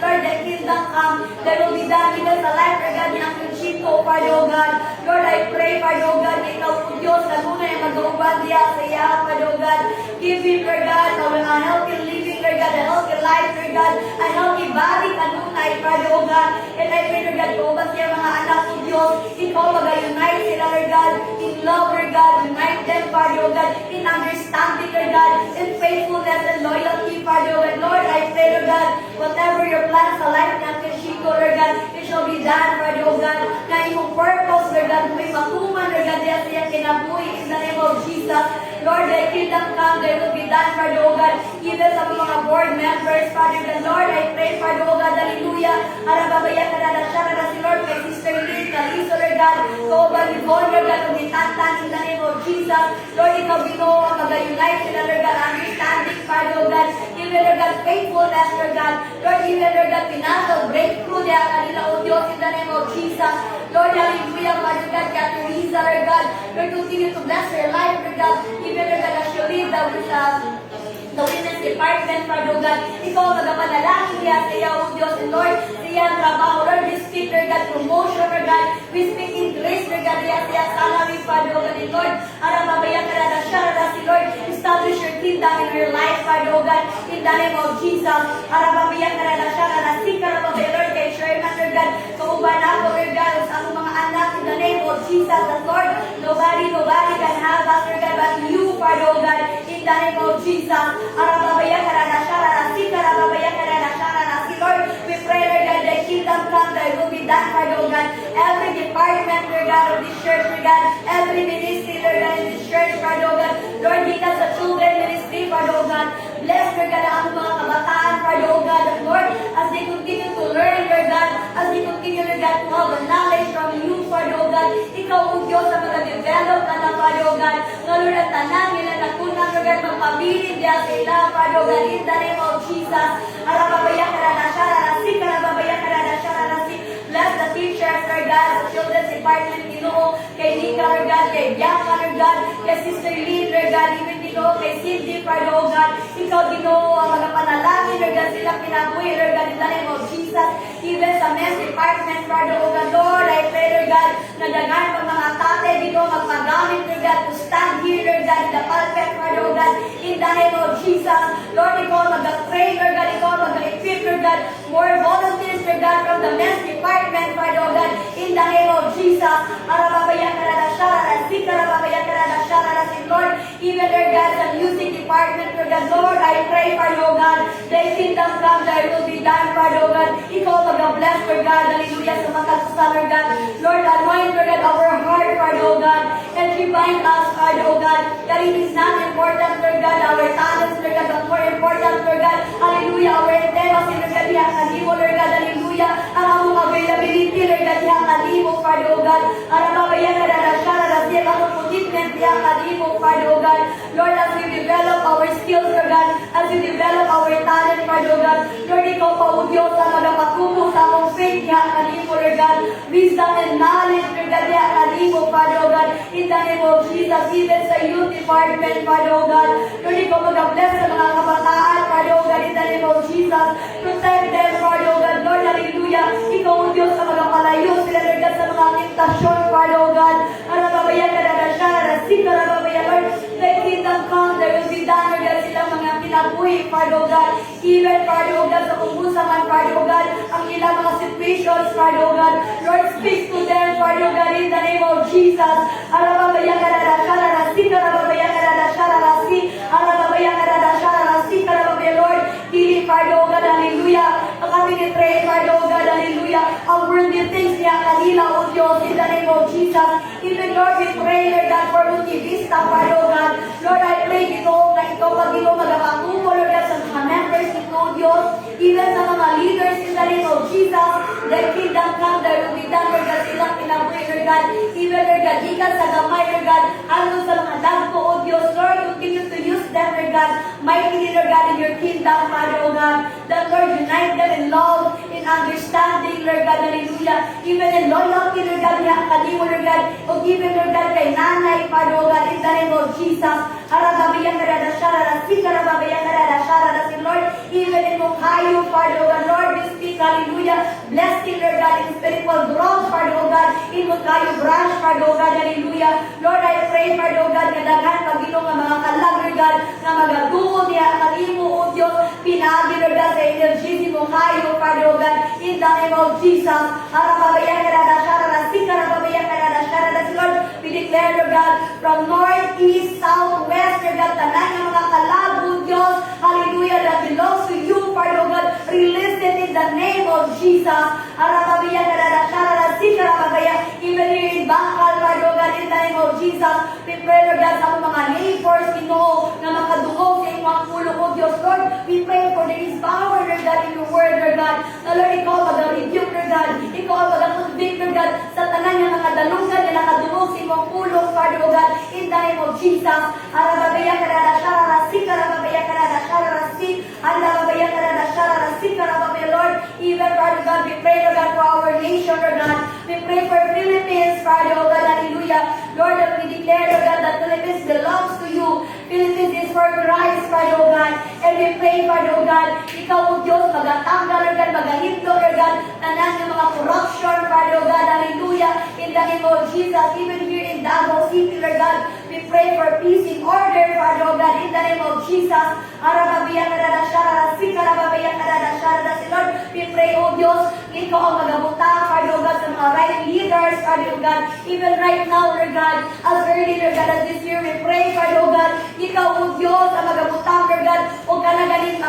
Lord, the kingdom come. There will be done in the life, Lord God, in Uncle Chico, Father, oh God. Lord, I pray, Father, oh God, na ikaw po Diyos, na muna yung mag-uban diya sa iya, Father, oh God. Give him, Lord God, a healthy living, Lord God, a healthy life, Lord God, a healthy body, kanunay, Father, oh God. And I pray, Lord God, kung siya mga anak po Diyos, ikaw mag-unite sila, Lord God, in love, Lord God, unite them, Father, oh God, in understanding, Lord God, in faithfulness and loyalty, Father, oh God. Lord, I pray, Lord God, whatever your plans sa life natin, Chico, Lord God, it shall be done, Father, oh God, na imong purpose, Lord God, may makuman, Lord God, diya siya kinabuhi, in the name of Jesus. Lord, the kingdom come, there will be done, Father, oh God, even sa mga board members, Father God. Lord, I pray, Father, oh God, hallelujah, harababaya ka na siya, na si Lord, kay Sister Liz, Kaliso, Lord God, Koba, Libon, Lord God, kung itantan, in the name of Jesus. Lord, ikaw binuo ang mag-unite sila, Lord God, understanding, Father, oh God, even, Lord God, faithfulness, Lord God, Lord, even, Lord God, financial breakthrough, diya kanila, O Diyos, in the name of Jesus. Lord, hallelujah, Father God, kaya Teresa, Lord God, Lord, continue to bless her life, Lord God, even, Lord God, as you lead the women's department, Father God, ikaw magapanalangin niya sa iyo, O Diyos, and Lord, siya ang trabaho, Lord, we speak, Lord God, promotion, Lord God, we speak increase, Lord God, siya salary, Father God, and Lord, arababayan ka na siya, si Lord, establish your kingdom in her life, Father God, in the name of Jesus, arababayan ka na siya, nasika na ba, Lord, kay Sherman, Lord God, kauban ako, Lord God, sa among mga anak, in the name of Jesus, that Lord, nobody can have us, Lord God, but you, Father God, in the name of Jesus, arababayan ka na siya, nasika, arababayan ka na siya, si Lord, we pray, Lord God, the kingdom come, that will be done, Father God, every department, Lord God, of this church, Lord God, every ministry, Lord God, in this church, Father God, Lord, because the children ministry, Father God, bless, Lord God, ang mga kabataan, Father God, and Lord, as they continue to learn, Lord God, as they continue, Lord God, to have the knowledge from you, Father God, ikaw, O Diyos, ang mag-develop ka na, Father God, na Lord, at tanang nila na kunang, Lord God, magpabilin diya sila, Father God, in the name of Jesus, arababayan ka na siya, narasik, arababayan ka na siya, narasik, bless the teachers, Lord God, sa children's department, Ginoo, kay Nika, Lord God, kay Bianca, Lord God, kay Sister Lynn, Lord God, even Ginoo, kay Cindy, Father God, ikaw, Ginoo, ang magapanalangin, Lord God, sila pinabuhi, Lord God, in the name of Jesus, even sa men's department, Father God, Lord, I pray, Lord God, na dagan pag mga tate, Ginoo, magpagamit, Lord God, to stand here, Lord God, in the pulpit, Father God, in the name of Jesus, Lord, ikaw, mag-pray, Lord God, ikaw, mag-equip, Lord God, more volunteers, Lord God, from the men's department, Father God, in the name of Jesus, arababayan ka na siya, narasik, arababayan ka na siya, narasik, Lord, even, Lord God, sa music department, Lord God, Lord, I pray, Father God, the kingdom come, that will be done, Father God, ikaw, mag-bless, Lord God, hallelujah, sa mga kasusa, Lord God, Lord, anoint, Lord God, our heart, Father God, and remind us, Father God, that it is not important, Lord God, our talents, Lord God, but more important, Lord God, hallelujah, our endeavors, Lord God, diha kanimo, Lord God, hallelujah, ang among availability, Lord God, diha kanimo, Father God, arababayan ka na siya, narasik, ang commitment, diha kanimo, Father God, Lord, as we develop our skills, Lord God, as we develop our talent, Father God, Lord, ikaw pa, O Diyos, ang magapakumo sa among faith, diha kanimo, Lord God, wisdom and knowledge, Lord God, diha kanimo, Father God, in the name of Jesus, even sa youth department, Father God, Lord, ikaw mag-bless sa mga kabataan, Father God, in the name of Jesus, protect them, Father God, Lord, hallelujah, ikaw, O Diyos, ang magpalayo sila, Lord God, sa mga tentasyon, Father God, arababayan ka na siya, narasik, arababayan, Lord, the kingdom come, there will be done, Lord God, silang mga kinabuhi, Father God, even, Father God, sa kumusa man, Father God, ang ilang mga situations, Father God, Lord, speak to them, Father God, in the name of Jesus, arababayan ka na siya, narasik, arababayan ka na siya, narasik, arababayan ka na siya, narasik, arababayan, Lord, dili, Father God, hallelujah, ang aming pray, Father God, hallelujah, ang worldly things niya kanila, O Diyos, in the name of Jesus, even, Lord, we pray, Lord God, for Multivista, Father God, Lord, I pray, Ginoo, na ikaw pag Ginoo, magapakumo, Lord God, sa mga members nito, Diyos, even sa mga leaders, in the name of Jesus, the kingdom come, there will be done, Lord God, silang pinabuhi, Lord God, even, Lord God, ikan sa gamay, Lord God, hanggang sa mga dagpo, O Diyos, Lord, continue to use them, Lord God, mightily, Lord God, in your kingdom, Father, O God, that, Lord, unite them in love, in in understanding, Lord God, hallelujah. Even in loyalty, Lord God, kanimo, Lord God, o even, Lord God, kay nanay, Father, oh God, in the name of Jesus. Harababiyan ka na shara, si karababiyan ka na shara, si Lord, even in Mokhayo, Father, oh God, Lord, we speak, hallelujah, blessing, Lord God, in spiritual growth, Father, oh God, in Mokhayo branch, Father, oh God, hallelujah. Lord, I pray, Father, oh God, kadaghan, Paginoong nga mga kalag, Lord God, na magaduol niya, kanimo, o Diyos, pinagi, Lord God, sa energy, Mokhayo, Father, oh God, in the name of Jesus. Harababiyan ka na shara, si karababiyan ka na shara, si Lord, we declare, Lord God, from north, east, south, west, Lord God, tanan ng mga kalabo, Diyos, hallelujah, that belongs to you, Father, God, release it in the name of Jesus. Harababiya, kararashara, sikarababaya, even here in Bangkal, Father, God, in the name of Jesus, we pray, Lord God, sa mga neighbors, Ginoo, na makadungog sa inyong pulo o Diyos, Lord, we pray for there is power, Lord God, in your word, Lord God, na Lord, ikaw mag-rebuke, Lord God, ikaw mag-convict, Lord God, sa tanan ng mga dalungan na nakadungog sa inyong pulo, Father, God, in the name of Jesus. Harababiya, kararashara, sikarababaya, kararashara, Lord, even Father God, we pray, Lord God, for our nation, Lord God. We pray for Philippines, Father, oh God, hallelujah. Lord, that we declare, Lord God, that Philippines belongs to you. Philippines is for Christ, Father, oh God. And we pray, Father, oh God, ikaw, oh Diyos, magatanggal, Lord God, magahinto, Lord God, tanan ng mga corruption, Father, oh God, hallelujah. In the name of Jesus, even here in Davao City, Lord God, we pray for peace in order, Father, oh God, in the name of Jesus. Arababiya karada shara, sikarababiya karada shara, si Lord, we pray, oh Diyos, ikaw ang magabutang, Father, oh God, sa mga right leaders, Father, oh God, even right now, Lord God, as early, Lord God, as this year, we pray, Father, oh God, ikaw, oh Diyos, ang magabutang, Lord God, o kanagaling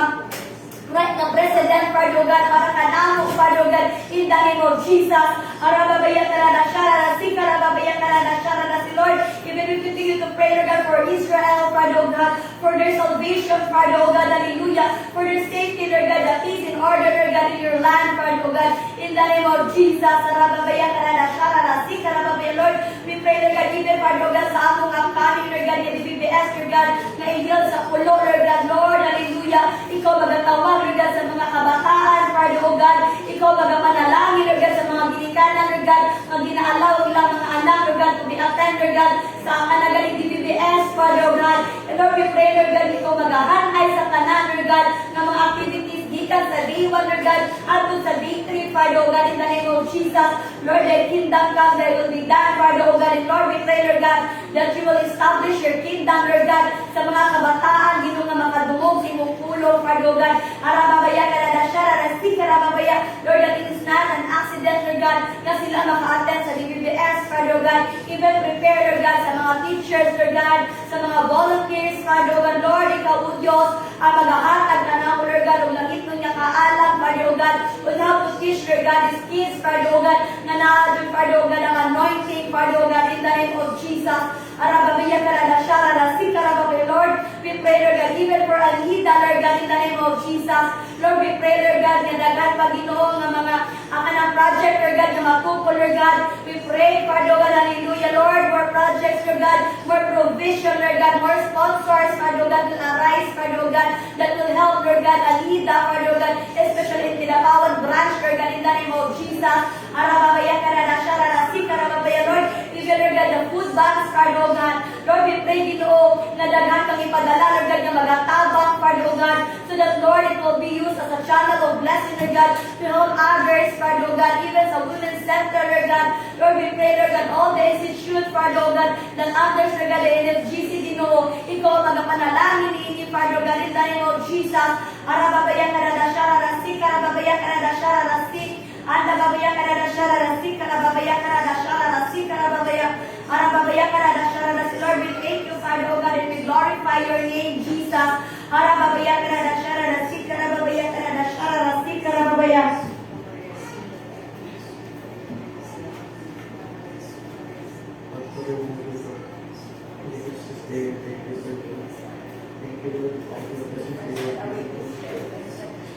right na President, Father, oh God, para kanamo, Father, oh God, in the name of Jesus. Arababiya karada shara, sikarababiya karada shara, si Lord, even we continue to pray, Lord God, for Israel, Father, oh God, for their salvation, Father, oh God, hallelujah, for their safety, Lord God, the peace in order, Lord God, in your land, Father, oh God, in the name of Jesus. Arababiya karada shara, sikarababiya, Lord, we pray, Lord God, even, Father, oh God, sa among angkani, Lord God, yung BBS, Lord God, na ihil sa pulo, Lord God, Lord, hallelujah, ikaw magatawag, Lord God, sa mga kabataan, Father, oh God, ikaw magamanalangin, Lord God, sa mga ginikanan, Lord God, mga ginaalaw ilang mga anak, Lord God, to be attend, Lord God, sa kanagaling DBBS, Father, oh God, and Lord, we pray, Lord God, ikaw magahanay sa kanan, Lord God, ng mga activities gikan sa day 1, Lord God, at sa day 3, Father, oh God, in the name of Jesus, Lord, thy kingdom come, thy will be done, Father, oh God, and Lord, we pray, Lord God, that you will establish your kingdom, Lord God, sa mga kabataan, ginong nga makadungog sa imong pulong, Father, oh God, arababaya, karadashara, karababaya, Lord, that it is not an accident, Lord God, na sila maka-attend sa DBBS, Father, oh God, even prepare, Lord God, sa mga teachers, Lord God, sa mga volunteers, Father, oh God, Lord, ikaw, O Diyos, ang mag-ahatag na namo, Lord God, ang langit nun niya kaalam, Father, oh God, on how to teach, Lord God, these kids, Father, oh God, na naadun, Father, oh God, ang anointing, Father, oh God, in the name of Jesus, arababaya, karadashara, karababaya, Lord, we pray, Lord God, even for Alida, Lord God, in the name of Jesus, Lord, we pray, Lord God, na dagat Paginoon ng mga anang project, Lord God, na mapupol, Lord God, we pray, Father, God, hallelujah, Lord, more projects, Lord God, more provision, Lord God, more sponsors, Father, God, will arise, Father, God, that will help, Lord God, Alida, Father, God, especially in Tinapawan branch, Lord God, in the name of Jesus, arababaya, karadashara, karababaya, Lord, even, Lord God, the food banks, Father, God, Lord, we pray, Ginoo, na daghan kang ipadala, Lord God, na magatabang, Father, God, so that, Lord, it will be used as a channel of blessing, Lord God, to help others, Father, God, even sa Women's Center, Lord God, Lord, we pray, Lord God, all the institutes, Father, God, that others, Lord God, the NFGC, Ginoo, ikaw magapanalangin ini, Father, God, in the name of Jesus, arababaya, karadashara, rasik, arababaya, karadashara, rasik, anda babaya, karadashara, rasik, arababaya, karadashara, rasik, arababaya, arababaya, karadashara, rasik, Lord, we thank you, Father, God, and we glorify your name, Jesus, arababaya, karadashara, rasik, arababaya, karadashara, rasik, arababaya.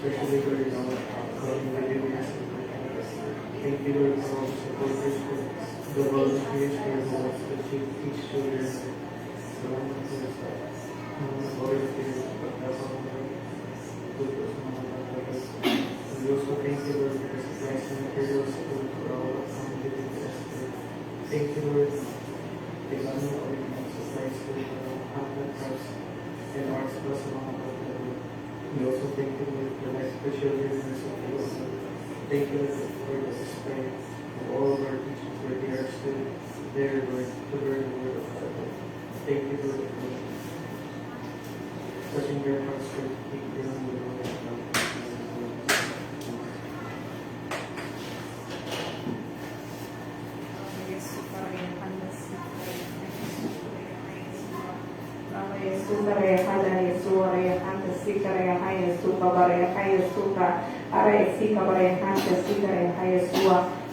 Especially during our upcoming weddings. Thank you, Lord, for all supporters, for the volunteers, for the ones that teach children. Salamat po sa mga volunteers, pagkakang mga tutos, mga pagkakas. We also thank you, Lord, for the supplies and materials for our giving to us, Lord. Thank you, Lord. Tignan mo kami ng mga supplies for our outlet house and arts plus mga kapatid, Lord. We also thank you, Lord, for the children and the support, Lord. Thank you, Lord, for the display of all of our teachers where they are still there, Lord, to learn the word of God, Lord. Thank you, Lord, for touching their hearts, Lord, to keep learning the word of God.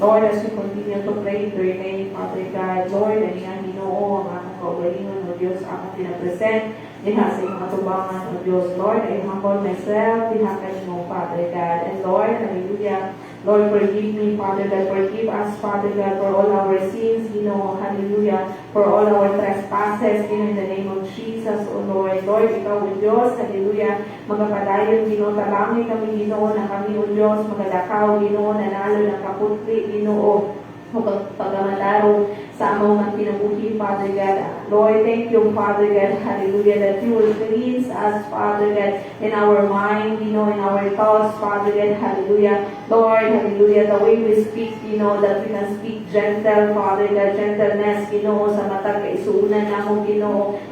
Lord, as we continue to pray in your name, Father God, Lord, ang iyang Ginoo, ang akong kaugalingon, O Diyos, akong pinapresent, diha sa iyong katubangan, O Diyos. Lord, I humble myself, diha ka mo, Father God. And Lord, hallelujah, Lord, forgive me, Father God. Forgive us, Father God, for all our sins, hallelujah, for all our trespasses, in the name of Jesus, O Lord. Lord, ikaw, O Diyos, hallelujah, magapadayon, talangin kami, na kami, O Diyos, magadakaw, nanalo ng kaputli, pagamataro sa among mga kinabuhi, Father God. Lord, thank you, Father God, hallelujah, that you will cleanse us, Father God, in our mind, in our thoughts, Father God, hallelujah. Lord, hallelujah, the way we speak, that we can speak gentle, Father God, gentleness, sa matag kaisunan namong,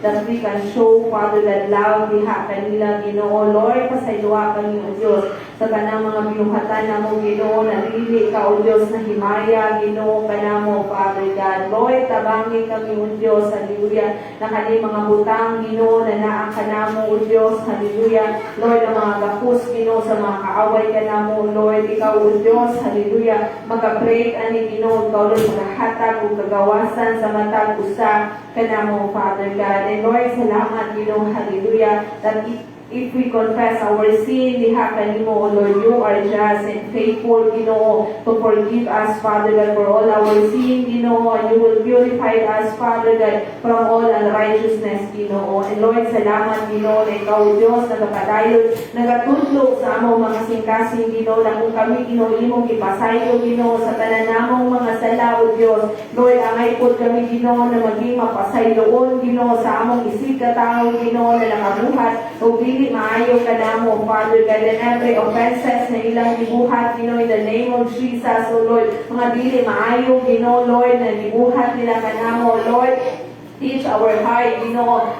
that we can show, Father God, love, diha kanila, Lord, pasayloa kami, O Diyos, sa kanang mga binuhatan namong, na dili ka, O Diyos, na himaya, kanamo, Father God. Lord, tabangin kami, O Diyos, hallelujah, na kani mga butang, na naa kanamo, O Diyos, hallelujah. Lord, ang mga gapos, sa mga kaaway kanamo, Lord, ikaw, O Diyos, hallelujah, magka-break, ani, ikaw, Lord, magkahatag, o kagawasan sa matag usa kanamo, Father God. And Lord, salamat, hallelujah, that if we confess our sin, diha kanimo, O Lord, you are just and faithful, to forgive us, Father God, for all our sin, and you will purify us, Father God, from all unrighteousness, And Lord, salamat, na ikaw, Diyos, nagapadayon, nagatudlo sa among mga singkasing, na kung kami, imong ipasayo, sa tanan namong mga sala, O Diyos. Lord, angay po kami, na maging mapasayloon, sa among isig katao, na nakabuhat, o dili maayo ka namo, Father God, and every offenses na ilang gibuhat, in the name of Jesus, O Lord, mga dili maayo, Lord, na gibuhat nila ka namo, Lord. Teach our heart,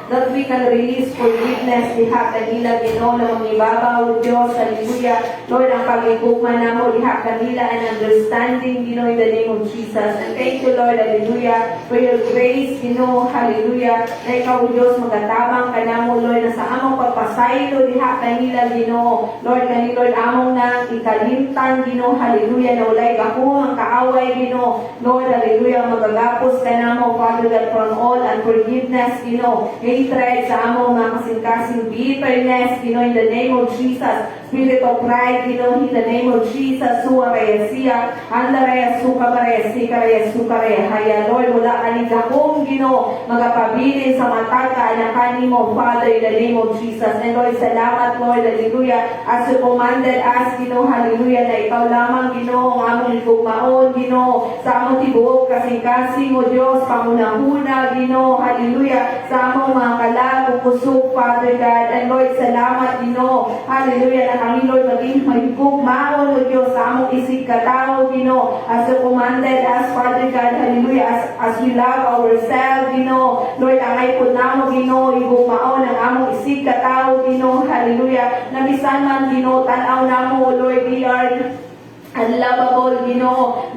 that we can release forgiveness, diha kanila, na mangibabaw, Diyos, hallelujah. Lord, ang pag-igugma namo, diha kanila, and understanding, in the name of Jesus. And thank you, Lord, hallelujah, for your grace, hallelujah, na ikaw, Diyos, magatabang ka namo, Lord, na sa among pagpasaylo, diha kanila, Lord, Lord, among na ikalimtan, hallelujah, na ulay ako, ang kaaway, Lord, hallelujah, magagapos ka namo, Father God, from all unforgiveness, hatred sa among mga kasing-kasing bitterness, in the name of Jesus. Spirit of pride, in the name of Jesus. Suarayasiya, andaraya, sukabarayasi, karayasukare, haya, Lord, wala kaligakong, magapabilin sa mata ka, anakan mo, Father, in the name of Jesus. And Lord, salamat, Lord, hallelujah, as you commanded us, hallelujah, na ikaw lamang, ang among ikugmaon, sa among tibuok, kasing-kasing, O Diyos, pamunahuna, hallelujah, sa among mga kalab, pusok, Father God. And Lord, salamat, hallelujah, na kami, Lord, maging mahigugmaon, O Diyos, sa among isig katao, as you commanded us, Father God, hallelujah, as we love ourselves, Lord, ang ay po namo, igugmaon ang among isig katao, hallelujah, na bisan man, tanaw namo, Lord, we are unlovable,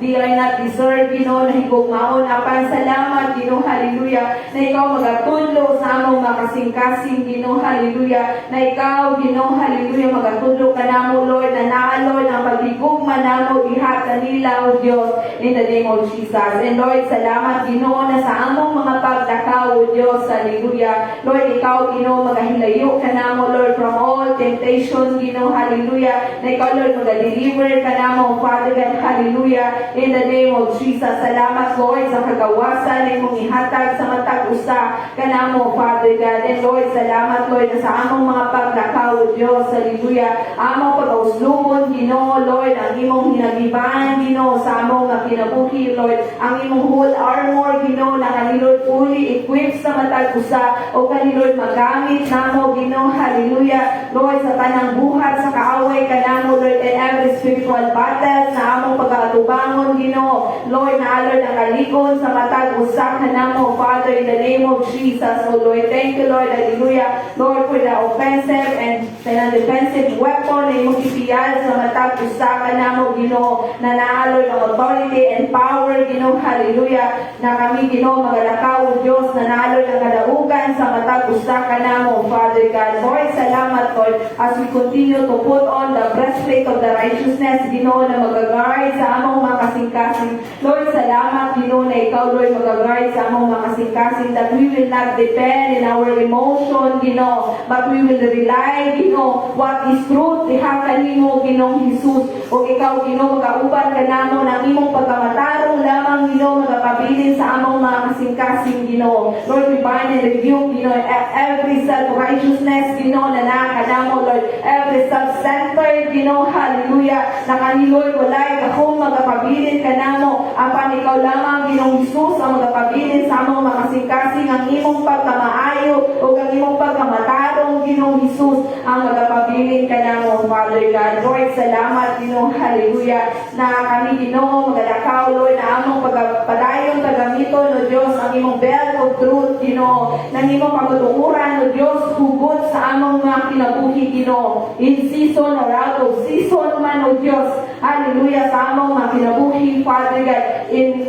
they are not deserved, na higugmaon, apan salamat, hallelujah, na ikaw magatudlo sa among makasing-kasing, hallelujah, na ikaw, hallelujah, magatudlo ka namo, Lord, na naa, Lord, ang paghigugma namo, diha kanila, O Diyos, in the name of Jesus. And Lord, salamat, na sa among mga pagdakaw, O Diyos, hallelujah, Lord, ikaw, magahilayo ka namo, Lord, from all temptation, hallelujah, na ikaw, Lord, magadeliver ka namo, mo, Father God, hallelujah, in the name of Jesus. Salamat, Lord, sa kagawasan na imong ihatag sa matag usa kanamo, Father God. And Lord, salamat, Lord, na sa among mga pagdakaw, Diyos, hallelujah, among pag-auslubon, Ginoo, Lord, ang imong hinagiban, Ginoo, sa among mga kinabuhi, Lord, ang imong whole armor, Ginoo, na kanilord fully equipped sa matag usa, o kanilord magamit namo, Ginoo, hallelujah, Lord, sa tanang buhat, sa kaaway kanamo, Lord, and every spiritual battle na among pag-atubangon, Ginoo, Lord, na alor ang kalikon sa matag usa kanamo, Father, in the name of Jesus, oh Lord, thank you, Lord, hallelujah, Lord, for the offensive and defensive weapon na imong ipiyal sa matag usa kanamo, Ginoo, na naalor ang authority and power, Ginoo, hallelujah, na kami, Ginoo, magalakaw, Diyos, na naalor ang kadaugan sa matag usa kanamo, Father God. Lord, salamat, Lord, as we continue to put on the breastplate of the righteousness, Ginoo, na mag-guard sa among mga kasing-kasing. Lord, salamat, Ginoo, na ikaw, Lord, mag-guard sa among mga kasing-kasing, that we will not depend in our emotion, Ginoo, but we will rely, Ginoo, what is truth, diha kanimo, Ginoong Jesus. O ikaw, Ginoo, magauban ka namo ng imong pagkamatarong lamang, Ginoo, magapabilin sa among mga kasing-kasing, Ginoo. Lord, we bind and rebuke, Ginoo, every self-righteousness, Ginoo, na nakakanamo, Lord, every self-centered, Ginoo, hallelujah, na kaniloy, walay, akong magapabilin ka namo, apan ikaw lamang, Ginoong Jesus, ang magapabilin sa among mga kasing-kasing, ang imong pagkamaayo, o ang imong pagkamatarong, Ginoong Jesus, ang magapabilin ka namo, Father God. Lord, salamat, Ginoo, hallelujah, na kami, Ginoo, magalakaw, Lord, na among pagpadayon, kagamiton, o Diyos, ang imong belt of truth, Ginoo, ng imong pagtutukuran, o Diyos, hugot sa among mga kinabuhi, Ginoo, in season or out of season man, o Diyos, hallelujah, sa among mga kinabuhi, Father God, in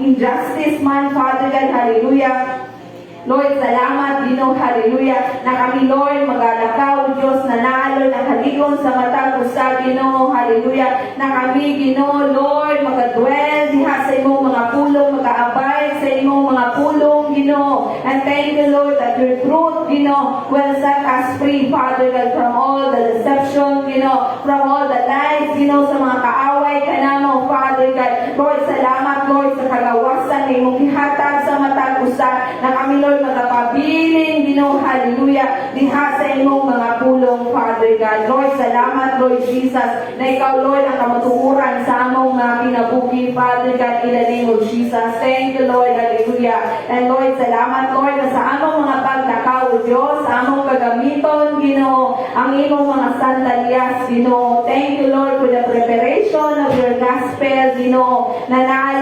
injustice man, Father God, hallelujah. Lord, salamat, Ginoo, hallelujah, na kami, Lord, magalakaw, Diyos, na naalon ang haligon sa matag usa, Ginoo, hallelujah, na kami, Ginoo, Lord, magadwell diha sa imong mga pulong, mag-aabay sa imong mga pulong, Ginoo, and thank you, Lord, that your truth, Ginoo, will set us free, Father God, from all the deception, Ginoo, from all the lies, Ginoo, sa mga kaaway kanamo, Father God. Lord, salamat, Lord, sa kagawasan na imong gihatag sa matag usa, na kami, Lord, magapabilin, Ginoo, hallelujah, diha sa imong mga pulong, Father God. Lord, salamat, Lord Jesus, na ikaw, Lord, ang kamatukuran sa among mga kinabuhi, Father God, in the name of Jesus. Thank you, Lord, hallelujah. And Lord, salamat, Lord, na sa among mga pagtakaw, Diyos, sa among kagamiton, Ginoo, ang imong mga sandalyas, Ginoo. Thank you, Lord, for the preparation of your gospel, Ginoo, na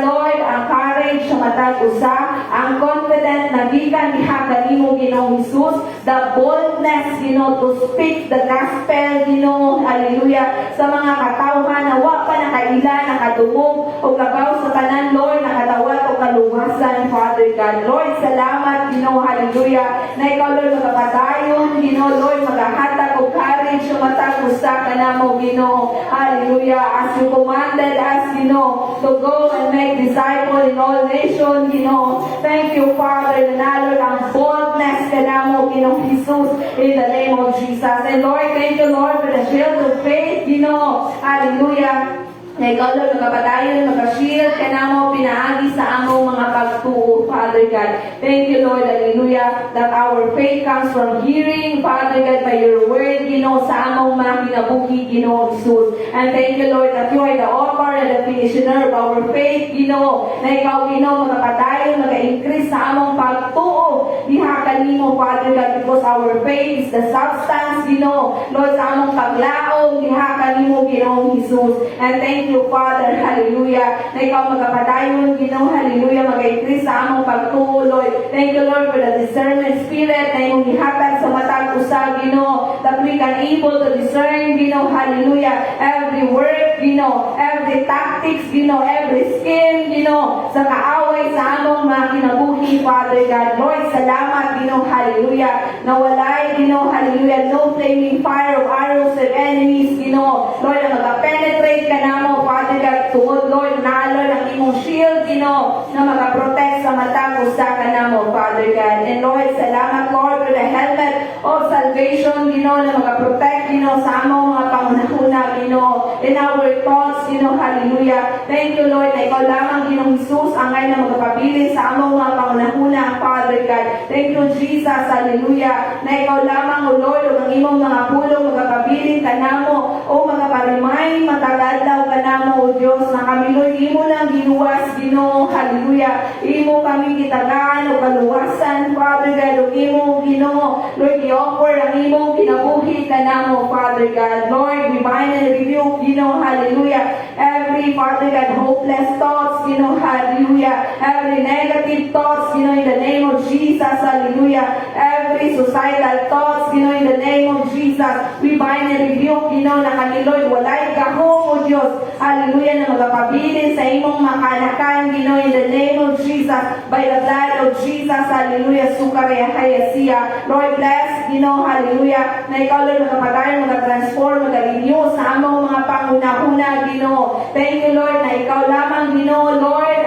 Lord, ang courage sa matag usa, ang confident na gikan diha kanimo, Ginoong Jesus, the boldness, Ginoo, to speak the gospel, Ginoo, hallelujah, sa mga katawhan na wa pa nakaila, nakadungog, o kabaw sa tanan, Lord, nakatawat o kaluwasan, Father God. Lord, salamat, Ginoo, hallelujah, na ikaw, Lord, magapadayon, Ginoo, Lord, magahatag o courage sa matag usa kanamo, Ginoo, hallelujah, as you commanded us, Ginoo, to go and make disciples in all nations, Ginoo. Thank you, Father, na nalor ang boldness kanamo, Ginoong Jesus, in the name of Jesus. And Lord, thank you, Lord, for the shield of faith, Ginoo, hallelujah, na ikaw, Lord, magapadayon, mag-shield kanamo, pinaagi sa among mga pagtuo, Father God. Thank you, Lord, hallelujah, that our faith comes from hearing, Father God, by your word, Ginoo, sa among mga kinabuhi, Ginoo, Jesus. And thank you, Lord, that you are the author and the finisher of our faith, Ginoo, na ikaw, Ginoo, magapadayon, mag-increase sa among pagtuo, diha kanimo, Father God, because our faith is the substance, Ginoo, Lord, sa among paglaong, diha kanimo, Ginoo, Jesus. And thank you, Father, hallelujah, na ikaw magapadayon, Ginoo, hallelujah, mag-increase sa among pagtuo, Lord. Thank you, Lord, for the discernment spirit na imong gihatag sa matag usa, Ginoo, that we can able to discern, Ginoo, hallelujah, every word, Ginoo, every tactics, Ginoo, every skill, Ginoo, sa kaaway sa among mga kinabuhi, Father God. Lord, salamat, Ginoo, hallelujah, na walay, Ginoo, hallelujah, no flaming fire of arrows of enemies, Ginoo, Lord, na mag-penetrate ka namo, Father God, tuod, Lord, naalor ang imong shield, Ginoo, na mag-protect sa matag usa kanamo, Father God. And Lord, salamat, Lord, for the helmet of salvation, Ginoo, na mag-protect, Ginoo, sa among mga pangunahuna, Ginoo, Ginoo, in our thoughts, Ginoo, hallelujah. Thank you, Lord, na ikaw lamang, Ginoong Jesus, ang ngayon na magpapabilis sa among mga pangunahuna, Father God. Thank you, Jesus, hallelujah, na ikaw lamang, O Lord, o ang imong mga pulong, magpapabilin ka namo, o magpaparimay, matagadlaw ka namo, O Diyos, na kami, Lord, imo lang ginuwas, Ginoo, hallelujah. Imo kami gitagaan o kaluwasan, Father God, o imo, Ginoo, Lord, i-offer ang imong kinabuhi ka namo, Father God. Lord, we bind and rebuke, Ginoo, hallelujah, every, Father God, hopeless thoughts, Ginoo, hallelujah, every negative thoughts, Ginoo, in the name of Jesus, hallelujah, every suicidal thoughts, Ginoo, in the name of Jesus, we bind and rebuke, Ginoo, na kami, Lord, walay gahong, O Diyos, hallelujah, na magpapabilin sa imong makanakan, Ginoo, in the name of Jesus, by the blood of Jesus, hallelujah, sukaraya hayasiya. Lord, bless, Ginoo, hallelujah, na ikaw, Lord, magpapadayon, mag-transform, mag-renew sa among mga pangunahuna, Ginoo. Thank you, Lord, na ikaw lamang, Ginoo, Lord,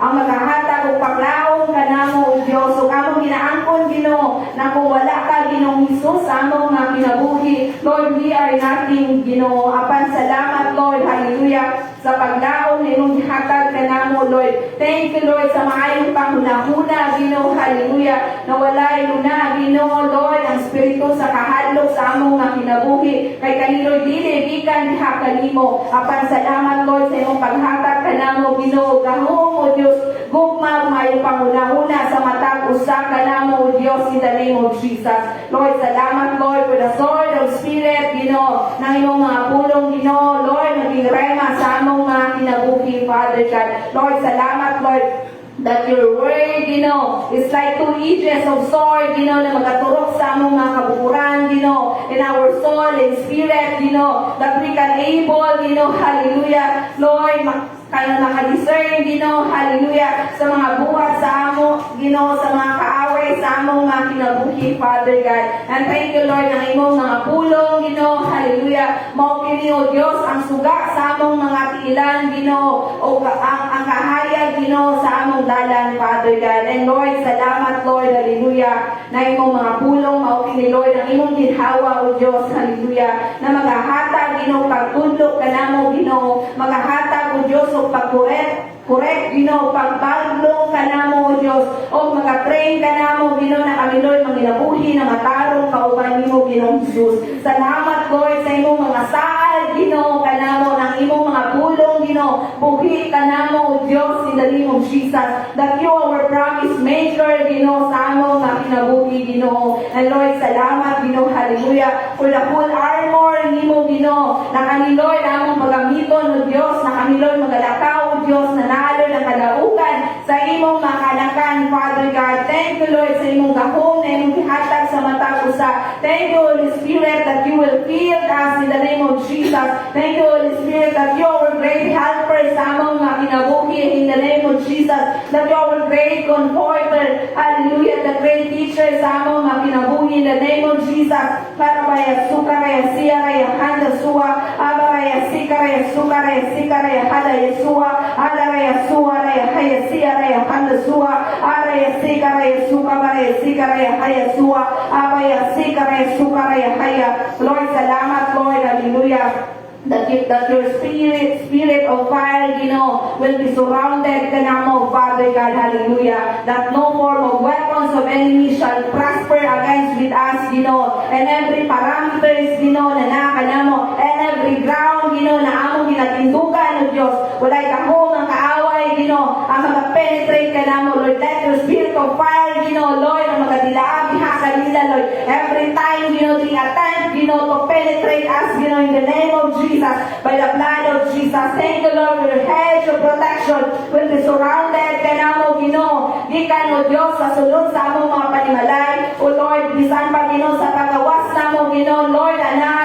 ang maghahatag o paklaong ka namo, O Diyos, o kamong ginaangkon, Ginoo, na kung wala ka, Ginoong Jesus, sa among mga kinabuhi, Lord, we are nothing, Ginoo. Apan salamat, Lord, hallelujah, sa paglaong na imong gihatag ka namo, Lord. Thank you, Lord, sa maayong panghunahuna, Ginoo, hallelujah, na walay luna, Ginoo, Lord, ang Espiritu sa kahadlok sa among mga kinabuhi. Kay kanino dili, gikan diha kanimo. Apan salamat, Lord, sa imong paghatag ka namo, Ginoo. Gahom, O Diyos, gugma, maayong panghunahuna sa matag usa ka namo, O Diyos, in the name of Jesus. Lord, salamat, Lord, for the sword of Spirit, Ginoo, ng imong mga pulong, Ginoo, Lord, maging rema sa among mga kinabuhi, Father God. Lord, salamat, Lord, that your word, Ginoo, is like two edges of sword, Ginoo, na magaturok sa among mga kabukuran, Ginoo, in our soul and spirit, Ginoo, that we can able, Ginoo, hallelujah, Lord, kaya makadiscern, Ginoo, hallelujah, sa mga buhat sa amo, Ginoo, sa mga kaaway, sa among mga kinabuhi, Father God. And thank you, Lord, ng imong mga pulong, Ginoo, hallelujah, mao kini, O Diyos, ang suga sa among mga tiilan, Ginoo, o ang kahayag, Ginoo, sa among dalan, Father God. And Lord, salamat, Lord, hallelujah, na imong mga pulong, mao kini, Lord, ang imong ginhawa, O Diyos, hallelujah, na maghahatag, Ginoo, pagtudlok ka namo, Ginoo, maghahatag, O Diyos, o correct, Ginoo, pagbaglo ka namo, O Diyos, o mag-train ka namo, Ginoo, na kami, Lord, manginabuhi na matarong kauban nimo, Ginoong Jesus. Salamat, Lord, sa imong mga saal, Ginoo, ka namo, ng imong mga pulong, Ginoo, buhi ka namo, O Diyos, in the name of Jesus, that you are our promise maker, Ginoo, sa among mga kinabuhi, Ginoo. And Lord, salamat, Ginoo, hallelujah, for the full armor nimo, Ginoo, na kami, Lord, among pagamiton, O Diyos, na kami, Lord, magalakaw, O Diyos, na naalo ng kadaugan sa imong makanakan, Father God. Thank you, Lord, sa imong gahom na imong gihatag sa matag usa. Thank you, Holy Spirit, that you will fill us in the name of Jesus. Thank you, Holy Spirit, that you are great helper sa among mga kinabuhi in the name of Jesus. That you are great comforter, hallelujah, the great teacher sa among mga kinabuhi in the name of Jesus. Karabaya sukaraya siyaraya handa suwa abaraya sikaraya sukaraya sikaraya hada Yesua adaraya suaraya haya siyaraya handa suwa araya sikaraya sukabaraya sikaraya haya suwa abaya sikaraya sukaraya haya. Lord, salamat, Lord, hallelujah, that your spirit of fire, Ginoo, will be surrounded kanamo, Father God, hallelujah, that no form of weapons of enemy shall prosper against with us, Ginoo, and every parameters, Ginoo, na nakanamo, and every ground, Ginoo, na among ginatindugan, O Diyos, walay kahong ang kaaway, Ginoo, ang mag-penetrate kanamo, Lord, let your spirit of fire, Ginoo, Lord, ang magadilaag ha kanila, Lord, every time, Ginoo, they attempt, Ginoo, to penetrate us, Ginoo, in the name of Jesus, by the blood of Jesus. Thank you, Lord, for your hedge of protection will be surrounded kanamo, Ginoo, gikan, O Diyos, sa sulod sa among mga panimalay, O Lord, bisan pa, Ginoo, sa pagawas namo, Ginoo, Lord,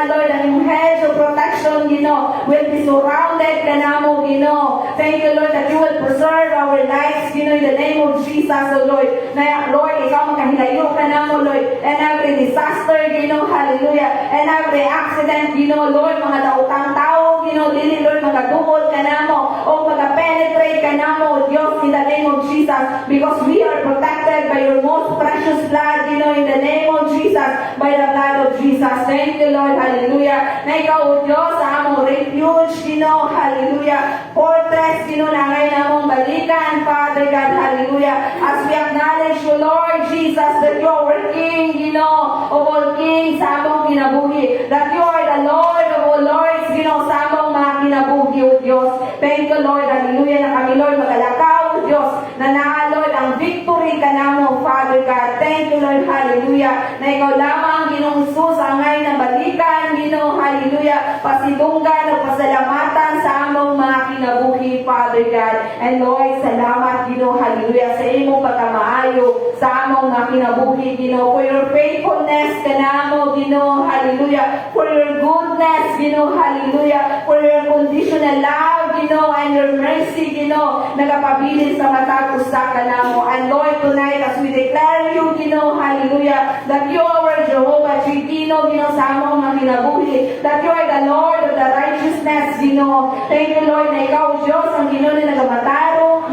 Lord, ang imong hedge of protection, Ginoo, will be surrounded kanamo, Ginoo. Thank you, Lord, that you will preserve our lives, Ginoo, in the name of Jesus, O Lord, na, Lord, ikaw makahilayo kanamo, Lord, and every disaster, Ginoo, hallelujah, and every accident, Ginoo, Lord, mga daotang tao, Ginoo, dili, Lord, magdungol kanamo, o mag-penetrate kanamo, Diyos, in the name of Jesus, because we are protected by your most precious blood, Ginoo, in the name of Jesus, by the blood of Jesus. Jesus. Thank you, Lord. Hallelujah. Na ikaw, O Diyos, sa among refuge, Ginoo. Hallelujah. Fortress, Ginoo, na ngayon among balikan, Father God. Hallelujah. As we acknowledge you, Lord Jesus, that you are our King, Ginoo, of all kings sa among kinabuhi. That you are the Lord of all lords, Ginoo, sa among mga kinabuhi, O Diyos. Thank you, Lord. Hallelujah. Na kami, Lord, magalakaw, O Diyos, na naalod ang victory ka namo, Father God. Thank you, Lord. Hallelujah. Na ikaw lamang, Ginoong Jesus, ang ngayon na balikan, Ginoo. Hallelujah. Pasidunggan o pasalamatan sa among mga kinabuhi, Father God. And Lord, salamat, Ginoo. Hallelujah. Sa imong pagkamaayo sa among mga kinabuhi, Ginoo. For your faithfulness ka namo, Ginoo. Hallelujah. For your goodness, Ginoo. Hallelujah. For your conditional love, Ginoo, and your mercy, Ginoo. Nagapabilis sa matag usa ka namo. And Lord, tonight as we declare you, Ginoo, hallelujah, that you are our Jehovah, Ginoo, Ginoo, sa among mga kinabuhi, that you are the Lord of the righteousness, Ginoo. Thank you, Lord, na ikaw, Diyos, ang Ginoo na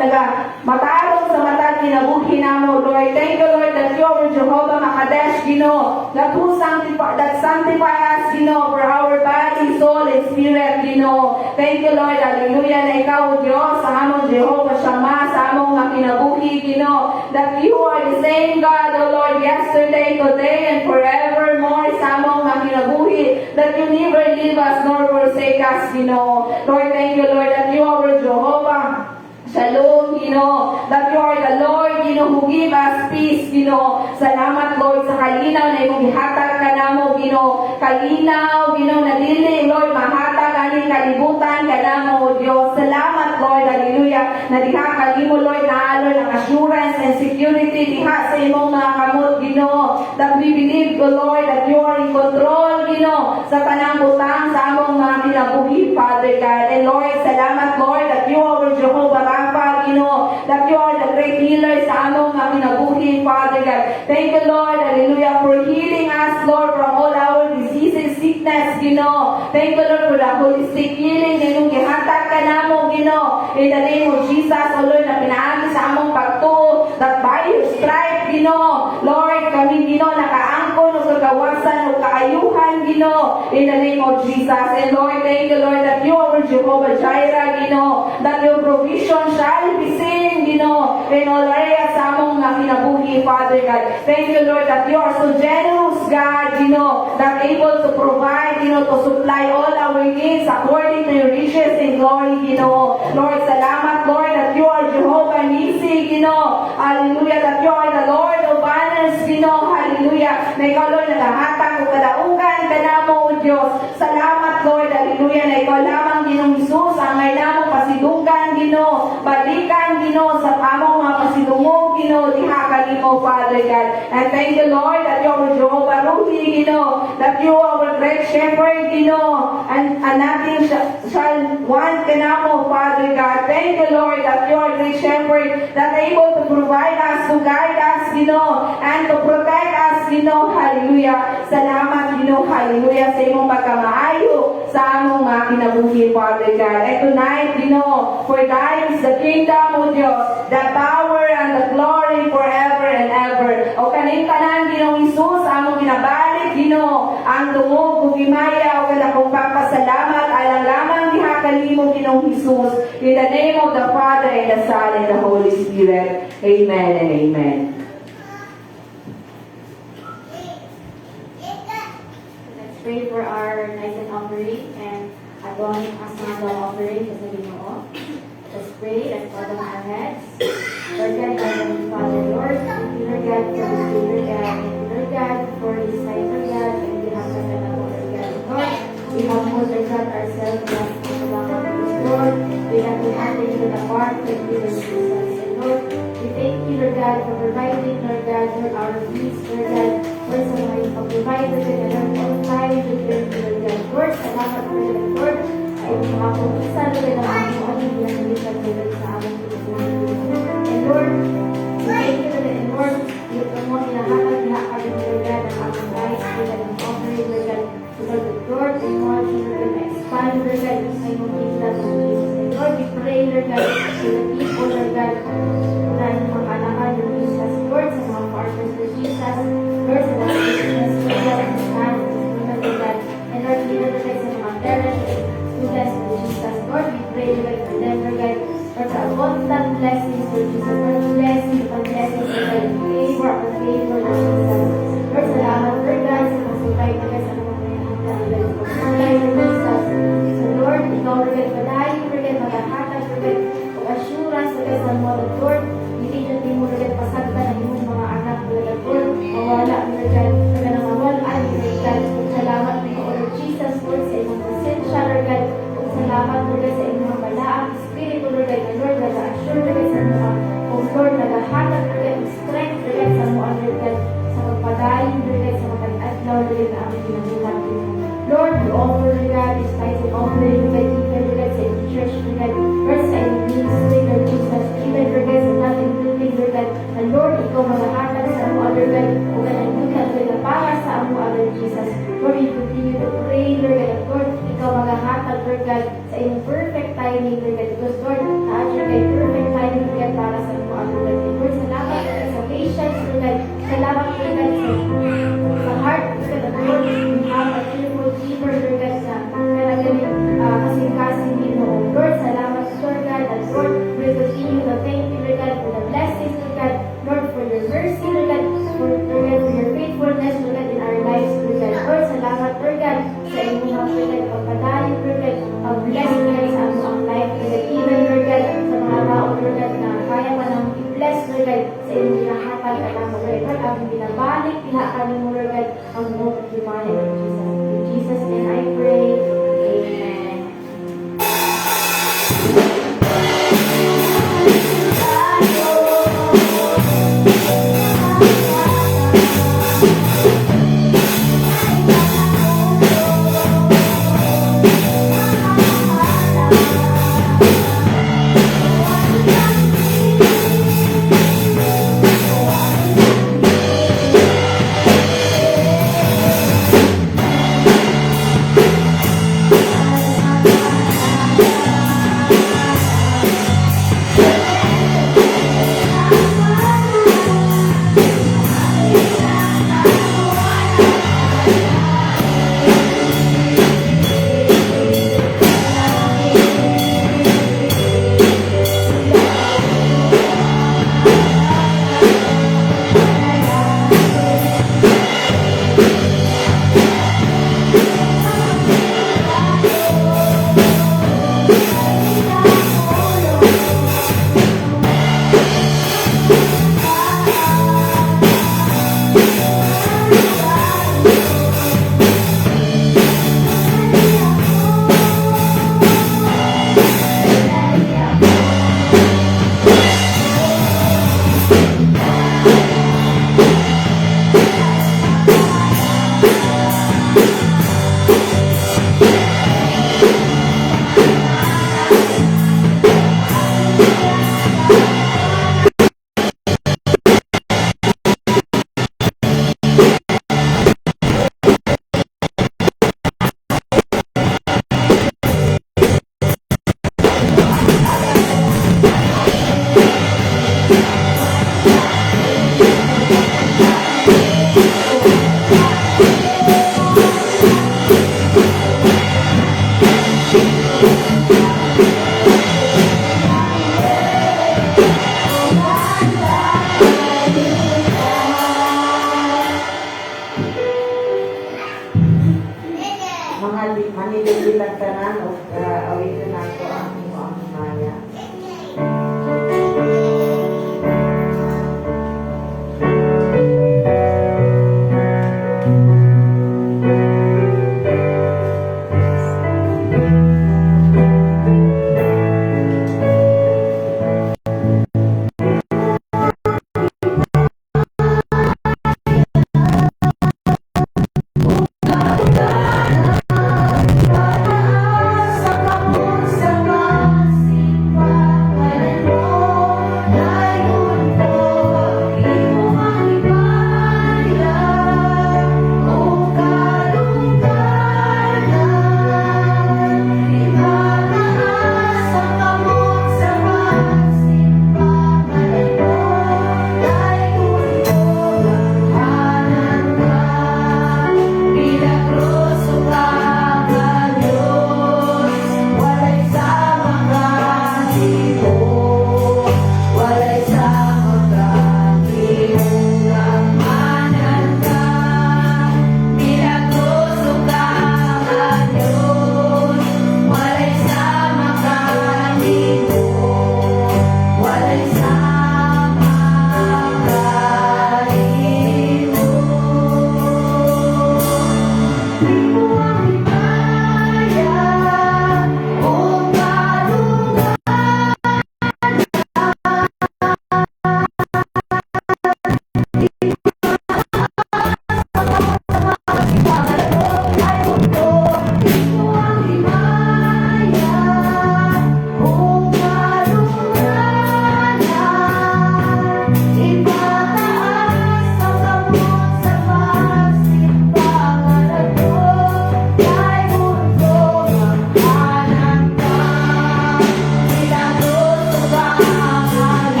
nagamatarong sa matag kinabuhi namo, Lord. Thank you, Lord, that you are Jehovah Makadesh, Ginoo, that sanctify us, Ginoo, for our body, soul, and spirit, Ginoo. Thank you, Lord, hallelujah, na ikaw, Diyos, sa among Jehovah Shammah, sa among mga kinabuhi, Ginoo, that you are the same God, O Lord, yesterday, today, and forevermore, sa among mga kinabuhi, that you never leave us nor forsake us, Ginoo. Lord, thank you, Lord, that you are Jehovah Shalom, Ginoo, that you are the Lord, Ginoo, who give us peace, Ginoo. Salamat, Lord, sa kalinaw na imong gihatag ka namo, Ginoo. Kalinaw, Ginoo, na dili, Lord, mahatag aning kalibutan ka namo, Dios. Salamat, Lord, hallelujah, na diha kalimo, Lord, na alon ang assurance and security diha sa imong mga kamot, Ginoo. That we believe, O Lord, that you are in control, Ginoo, sa tanang butang sa among mga kinabuhi, Father God. And Lord, salamat, Lord, that you are Jehovah Rapha, Ginoo, that you are the great healer sa among mga kinabuhi, Father God. Thank you, Lord, hallelujah, for healing us, Lord, from all our diseases, sickness, Ginoo. Thank you, Lord, for the holistic healing na inyong gihatag ka namo, Ginoo. In the name of Jesus, O Lord, na pinaagi sa among pagtuo, that by your stripe, Ginoo, Lord, kami, Ginoo, nakaangkon o kagawasan o kaayuhan, Ginoo, in the name of Jesus. And Lord, thank you, Lord, that you are Jehovah Jireh, Ginoo, that your provision shall be seen, Ginoo, in all areas sa among mga kinabuhi, Father God. Thank you, Lord, that you are so generous, God, Ginoo, that able to provide, Ginoo, to supply all our needs according to your riches in glory, Ginoo. Lord, salamat, Lord, that you are Jehovah Nisi, Ginoo. Hallelujah, that you are the Lord of banners, Ginoo. Hallelujah, na ikaw, Lord, nagahatag o kadaugan ka namo, O Diyos. Salamat, Lord, hallelujah, na ikaw lamang, Ginoong Jesus, ang ngay namong pasidunggan, Ginoo, balikan, Ginoo, sa among mga pasidungog, Ginoo, diha kanimo, Father God. And thank you, Lord, that you are Jehovah Ruhi, Ginoo, that you are our great shepherd, Ginoo, and nothing shall want kanamo, Father God. Thank you, Lord, that you are great shepherd, that able to provide us, to guide us, Ginoo, and to protect us, Ginoo. Hallelujah. Salamat, Ginoo, hallelujah, sa imong pagkamaayo sa among mga kinabuhi, Father God. And tonight, Ginoo, for thine is the kingdom, O Diyos, the power and the glory forever and ever. O kaning tanan, Ginoong Isus, among ginabalik, Ginoo, ang dungog ug himaya o kadakong pagpasalamat alang lamang diha kanimo, Ginoong Isus. In the name of the Father and the Son and the Holy Spirit. Amen and amen. Let's pray for our night and offering and going as the offering sa Ginoo. Let's pray. Let's bow down our heads. Lord God, Heavenly Father, Lord, thank you, Lord God, for this day, Lord God. Thank you, Lord God, for this night, Lord God, and we have such a Lord God. Lord, we have put, Lord God, ourselves in the back of this, Lord. We have been handed to the part that we were Jesus. And Lord, we thank you, Lord God, for providing, Lord God, for our needs, Lord God. Lord, sa mga ipag-provide, Lord God, and all time, Lord God. Lord, salamat, Lord, ay makapag-isa, Lord God, ang mga pinagalitan, Lord, sa aming Pilipinas. And Lord, we thank you, Lord, and Lord, yung mo hinahatag niya kami, Lord God, ang aming lives, Lord God, ang offering, Lord God, to Lord, and Lord, Lord God, expand, Lord God, sa iyong kingdom, and Lord, we pray, Lord God, for the people, Lord God, na yung mga kanakan, Lord Jesus, Lord, sa mga partners, Lord Jesus, Lord, sa mga business, Lord God, and stand, kinabuhat ko. Lord, we offer, Lord God, this tithes and offering, Lord God, even, Lord God, sa iyong church, Lord God, Lord, sa iyong ministry, Lord Jesus, even, Lord God, sa nating building, Lord God, and Lord, ikaw magahatag sa amo, Lord God, o kanayunan, Lord God, para sa amo, Lord Jesus. Lord, we continue to pray, Lord God, and Lord, ikaw magahatag, Lord God, sa iyong perfect timing, Lord God, because Lord, na-assure kay perfect timing, Lord God, para sa amo, Lord God. And Lord, salamat, Lord God, sa patience, Lord God, salamat, Lord God, sa heart, Lord God, and Lord, we have a cheerful giver, Lord God, sa kanagaling kasing-kasing Ginoo. Lord, salamat, Lord God, and Lord, we continue to thank you, Lord God, for the blessings, Lord God, Lord, for your mercy, Lord God, for, Lord God, for your faithfulness, Lord God, in our lives, Lord God. Lord, salamat, Lord God, sa inyong mga, Lord God, pagpadayon, Lord God, bless, Lord God, sa among life, Lord God, even, Lord God, sa mga tao, Lord God, na kaya pa nang i-bless, Lord God, sa inyong hinahatag ka naman, Lord God, ang binabalik, pinakanin mo, Lord God, ang buong pagkimanin ng Jesus. In Jesus' name I pray. Amen.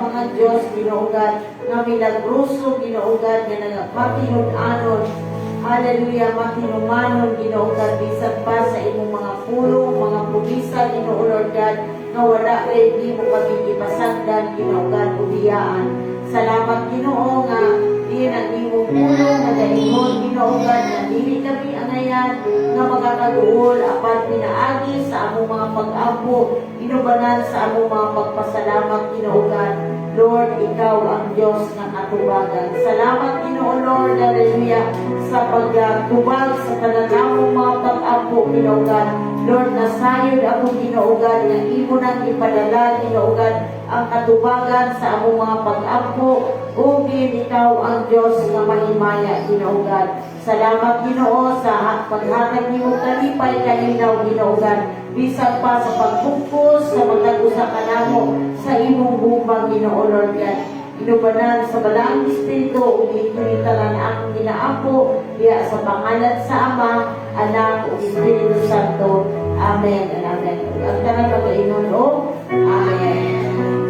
mga Diyos, Ginoo God, nga milagroso, Ginoo God, nga nagapatinud-anon, hallelujah, matinumanon, Ginoo God, bisan pa sa imong mga pulong, mga pumisa, Ginoo Lord God, nga wala kay di mo pagkikipasagdan, Ginoo God, ubiyaan. Salamat, Ginoo, nga diyan ang imong pulong, nga daingon, Ginoo God, na dili kami angayan, nga magkakaduol, apan pinaagi sa among mga pag-ampo, inubanan sa among mga pagpasalamat, Ginoo God. Lord, ikaw ang Diyos ng katubagan. Salamat, Ginoo Lord, hallelujah, sa pagtubag sa tananamong mga pag-ampo, Ginoo God. Lord, nasayod ako, Ginoo God, na imo nang ipadala, Ginoo God, ang katubagan sa among mga pag-ampo, o ikaw ang Diyos na mahimaya, Ginoo God. Salamat, Ginoo, sa paghatag nimo kalipay kalinaw, Ginoo God. Bisan pa sa pagfocus sa magtag-usa kanamo sa imong bumang, Ginoo Lord God. Inubanan sa Balaang Espiritu ug ikinitalan ang ginaapo diya sa pangalan sa Ama, Anak ug Espiritu Santo. Amen and amen. Ang tanan pag-ingon o Amen.